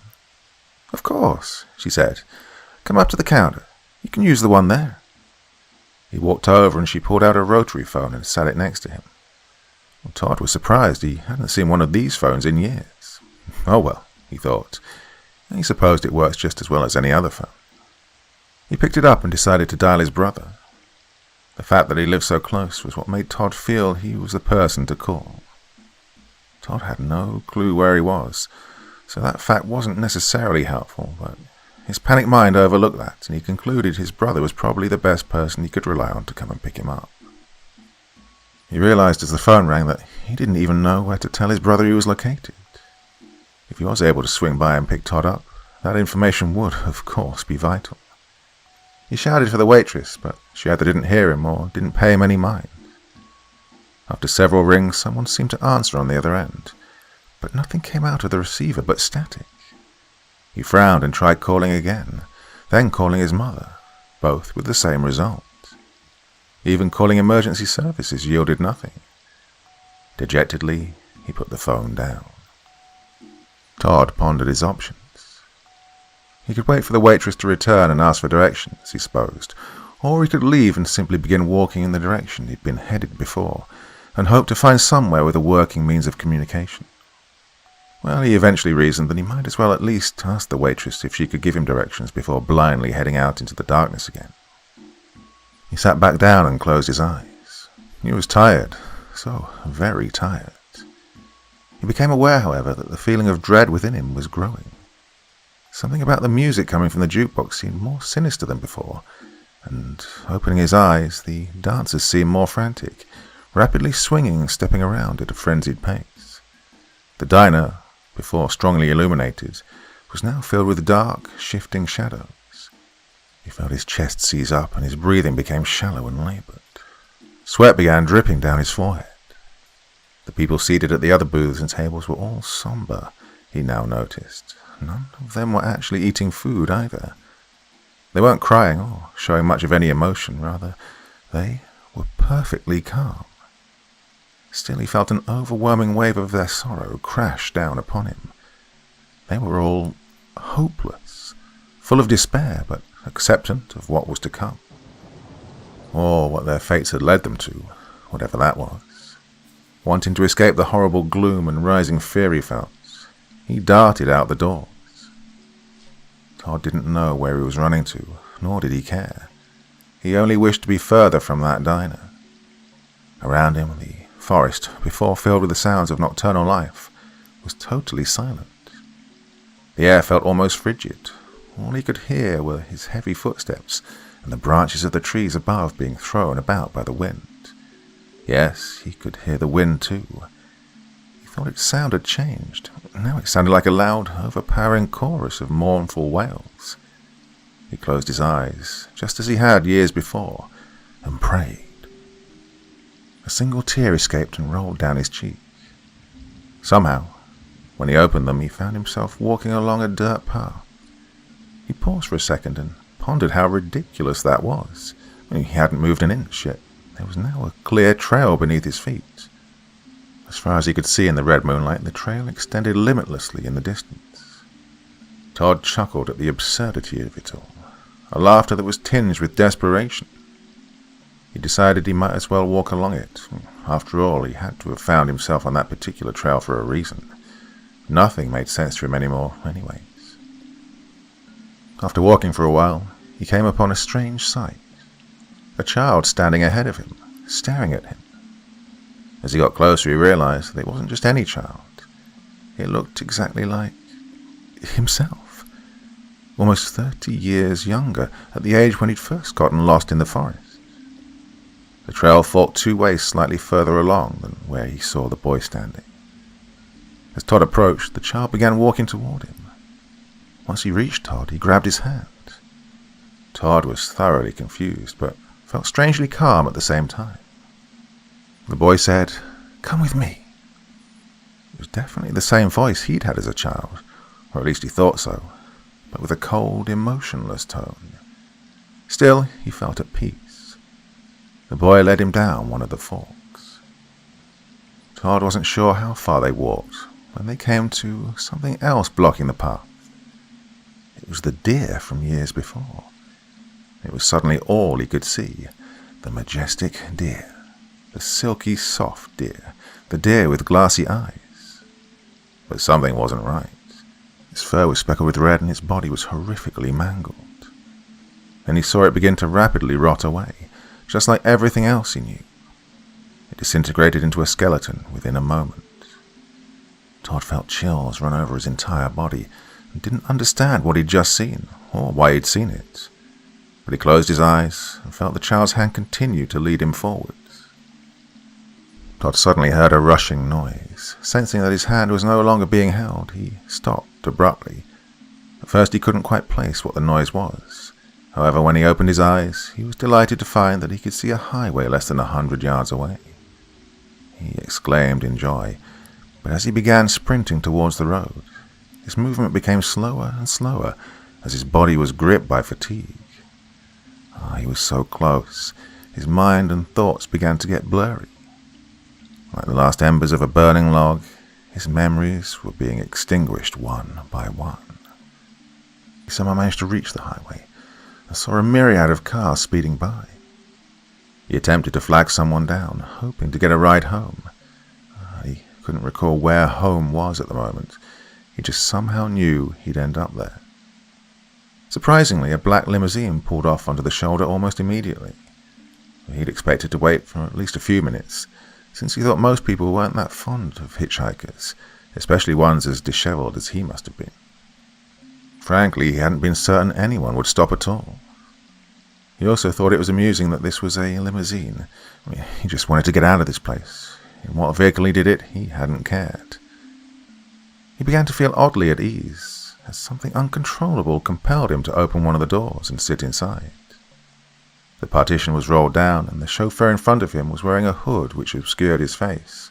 "Of course," she said. "Come up to the counter. You can use the one there." He walked over and she pulled out a rotary phone and sat it next to him. Todd was surprised. He hadn't seen one of these phones in years. Oh well, he thought. He supposed it works just as well as any other phone. He picked it up and decided to dial his brother. The fact that he lived so close was what made Todd feel he was the person to call. Todd had no clue where he was, so that fact wasn't necessarily helpful, but his panicked mind overlooked that, and he concluded his brother was probably the best person he could rely on to come and pick him up. He realized as the phone rang that he didn't even know where to tell his brother he was located. If he was able to swing by and pick Todd up, that information would, of course, be vital. He shouted for the waitress, but she either didn't hear him or didn't pay him any mind. After several rings, someone seemed to answer on the other end, but nothing came out of the receiver but static. He frowned and tried calling again, then calling his mother, both with the same result. Even calling emergency services yielded nothing. Dejectedly, he put the phone down. Todd pondered his options. He could wait for the waitress to return and ask for directions, he supposed, or he could leave and simply begin walking in the direction he'd been headed before, and hope to find somewhere with a working means of communication. Well, he eventually reasoned that he might as well at least ask the waitress if she could give him directions before blindly heading out into the darkness again. He sat back down and closed his eyes. He was tired, so very tired. He became aware, however, that the feeling of dread within him was growing. Something about the music coming from the jukebox seemed more sinister than before, and, opening his eyes, the dancers seemed more frantic, rapidly swinging and stepping around at a frenzied pace. The diner, before strongly illuminated, was now filled with dark, shifting shadows. He felt his chest seize up and his breathing became shallow and labored. Sweat began dripping down his forehead. The people seated at the other booths and tables were all somber, he now noticed. None of them were actually eating food either. They weren't crying or showing much of any emotion, rather, they were perfectly calm. Still, he felt an overwhelming wave of their sorrow crash down upon him. They were all hopeless, full of despair, but acceptant of what was to come. Or what their fates had led them to, whatever that was. Wanting to escape the horrible gloom and rising fear he felt, he darted out the doors. Todd didn't know where he was running to, nor did he care. He only wished to be further from that diner. Around him, the forest, before filled with the sounds of nocturnal life, was totally silent. The air felt almost frigid. All he could hear were his heavy footsteps and the branches of the trees above being thrown about by the wind. Yes, he could hear the wind too. He thought its sound had changed. Now it sounded like a loud, overpowering chorus of mournful wails. He closed his eyes, just as he had years before, and prayed. A single tear escaped and rolled down his cheek. Somehow, when he opened them, he found himself walking along a dirt path. He paused for a second and pondered how ridiculous that was. He hadn't moved an inch, yet there was now a clear trail beneath his feet. As far as he could see in the red moonlight, the trail extended limitlessly in the distance. Todd chuckled at the absurdity of it all, a laughter that was tinged with desperation. He decided he might as well walk along it. After all, he had to have found himself on that particular trail for a reason. Nothing made sense to him anymore, anyways. After walking for a while, he came upon a strange sight. A child standing ahead of him, staring at him. As he got closer, he realized that it wasn't just any child. It looked exactly like himself. Almost 30 years younger, at the age when he'd first gotten lost in the forest. The trail forked two ways slightly further along than where he saw the boy standing. As Todd approached, the child began walking toward him. Once he reached Todd, he grabbed his hand. Todd was thoroughly confused, but felt strangely calm at the same time. The boy said, "Come with me." It was definitely the same voice he'd had as a child, or at least he thought so, but with a cold, emotionless tone. Still, he felt at peace. The boy led him down one of the forks. Todd wasn't sure how far they walked when they came to something else blocking the path. It was the deer from years before. It was suddenly all he could see, the majestic deer. The silky, soft deer, the deer with glassy eyes. But something wasn't right. Its fur was speckled with red and its body was horrifically mangled. Then he saw it begin to rapidly rot away, just like everything else he knew. It disintegrated into a skeleton within a moment. Todd felt chills run over his entire body and didn't understand what he'd just seen or why he'd seen it. But he closed his eyes and felt the child's hand continue to lead him forward. Todd suddenly heard a rushing noise. Sensing that his hand was no longer being held, he stopped abruptly. At first he couldn't quite place what the noise was. However, when he opened his eyes, he was delighted to find that he could see a highway less than 100 yards away. He exclaimed in joy, but as he began sprinting towards the road, his movement became slower and slower as his body was gripped by fatigue. He was so close. His mind and thoughts began to get blurry. Like the last embers of a burning log, his memories were being extinguished one by one. He somehow managed to reach the highway and saw a myriad of cars speeding by. He attempted to flag someone down, hoping to get a ride home. He couldn't recall where home was at the moment. He just somehow knew he'd end up there. Surprisingly, a black limousine pulled off onto the shoulder almost immediately. He'd expected to wait for at least a few minutes, since he thought most people weren't that fond of hitchhikers, especially ones as disheveled as he must have been. Frankly, he hadn't been certain anyone would stop at all. He also thought it was amusing that this was a limousine. He just wanted to get out of this place. In what vehicle he did it, he hadn't cared. He began to feel oddly at ease, as something uncontrollable compelled him to open one of the doors and sit inside. The partition was rolled down, and the chauffeur in front of him was wearing a hood which obscured his face.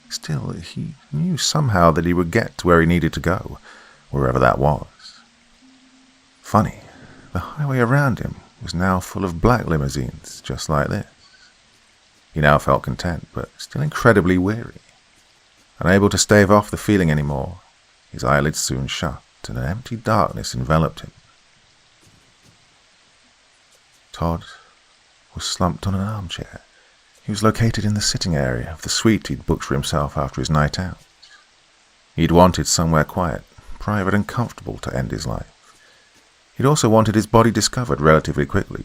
Still, he knew somehow that he would get to where he needed to go, wherever that was. Funny, the highway around him was now full of black limousines, just like this. He now felt content, but still incredibly weary. Unable to stave off the feeling anymore, his eyelids soon shut, and an empty darkness enveloped him. Todd was slumped on an armchair. He was located in the sitting area of the suite he'd booked for himself after his night out. He'd wanted somewhere quiet, private and comfortable to end his life. He'd also wanted his body discovered relatively quickly.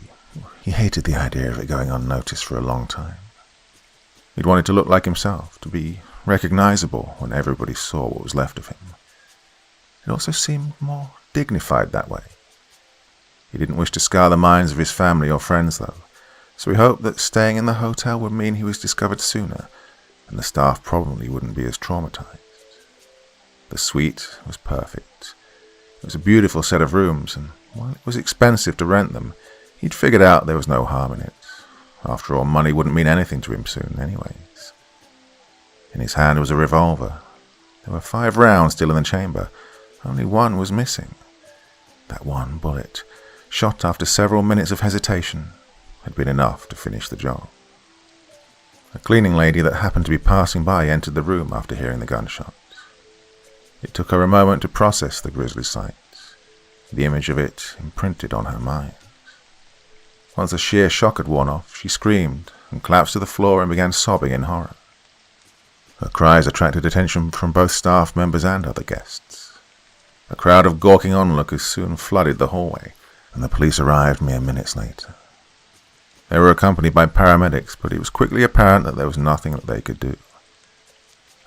He hated the idea of it going unnoticed for a long time. He'd wanted to look like himself, to be recognizable when everybody saw what was left of him. It also seemed more dignified that way. He didn't wish to scar the minds of his family or friends, though, so he hoped that staying in the hotel would mean he was discovered sooner, and the staff probably wouldn't be as traumatized. The suite was perfect. It was a beautiful set of rooms, and while it was expensive to rent them, he'd figured out there was no harm in it. After all, money wouldn't mean anything to him soon anyways. In his hand was a revolver. There were 5 rounds still in the chamber. Only one was missing. That one bullet, shot after several minutes of hesitation, had been enough to finish the job. A cleaning lady that happened to be passing by entered the room after hearing the gunshots. It took her a moment to process the grisly sight. The image of it imprinted on her mind. Once the sheer shock had worn off, she screamed and collapsed to the floor and began sobbing in horror. Her cries attracted attention from both staff members and other guests. A crowd of gawking onlookers soon flooded the hallway, and the police arrived mere minutes later. They were accompanied by paramedics, but it was quickly apparent that there was nothing that they could do.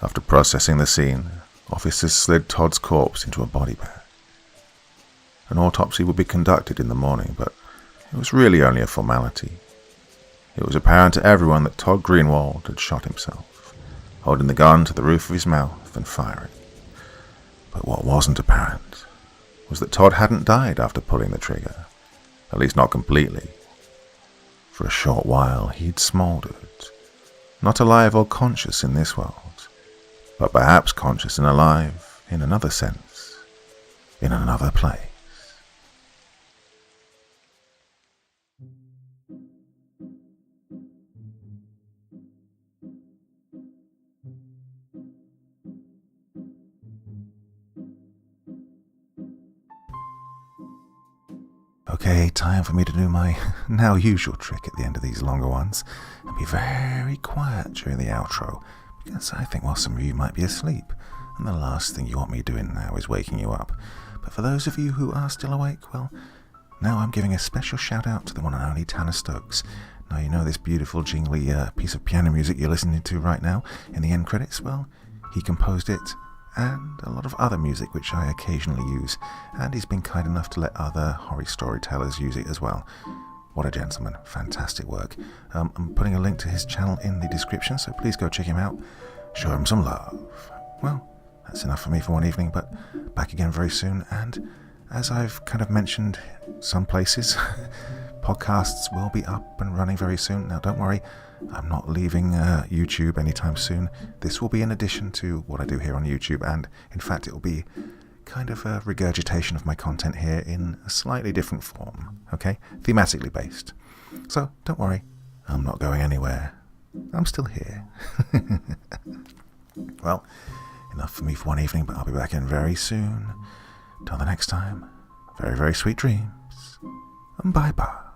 After processing the scene, officers slid Todd's corpse into a body bag. An autopsy would be conducted in the morning, but it was really only a formality. It was apparent to everyone that Todd Greenwald had shot himself, holding the gun to the roof of his mouth and firing. But what wasn't apparent was that Todd hadn't died after pulling the trigger, at least not completely. For a short while he'd smouldered, not alive or conscious in this world, but perhaps conscious and alive in another sense, in another place. Okay, time for me to do my now usual trick at the end of these longer ones and be very quiet during the outro, because I think, well, some of you might be asleep, and the last thing you want me doing now is waking you up. But for those of you who are still awake, well, now I'm giving a special shout out to the one and only Tanner Stokes. Now, you know this beautiful jingly piece of piano music you're listening to right now in the end credits? Well, he composed it, and a lot of other music which I occasionally use, and he's been kind enough to let other horror storytellers use it as well. What a gentleman. Fantastic work. I'm putting a link to his channel in the description, so please go check him out. Show him some love. Well, that's enough for me for one evening, but back again very soon, and as I've kind of mentioned some places, podcasts will be up and running very soon. Now, don't worry, I'm not leaving YouTube anytime soon. This will be in addition to what I do here on YouTube, and in fact it will be kind of a regurgitation of my content here in a slightly different form, okay? Thematically based. So don't worry, I'm not going anywhere. I'm still here. Well, enough for me for one evening, but I'll be back in very soon. Till the next time, very, very sweet dreams, and bye-bye.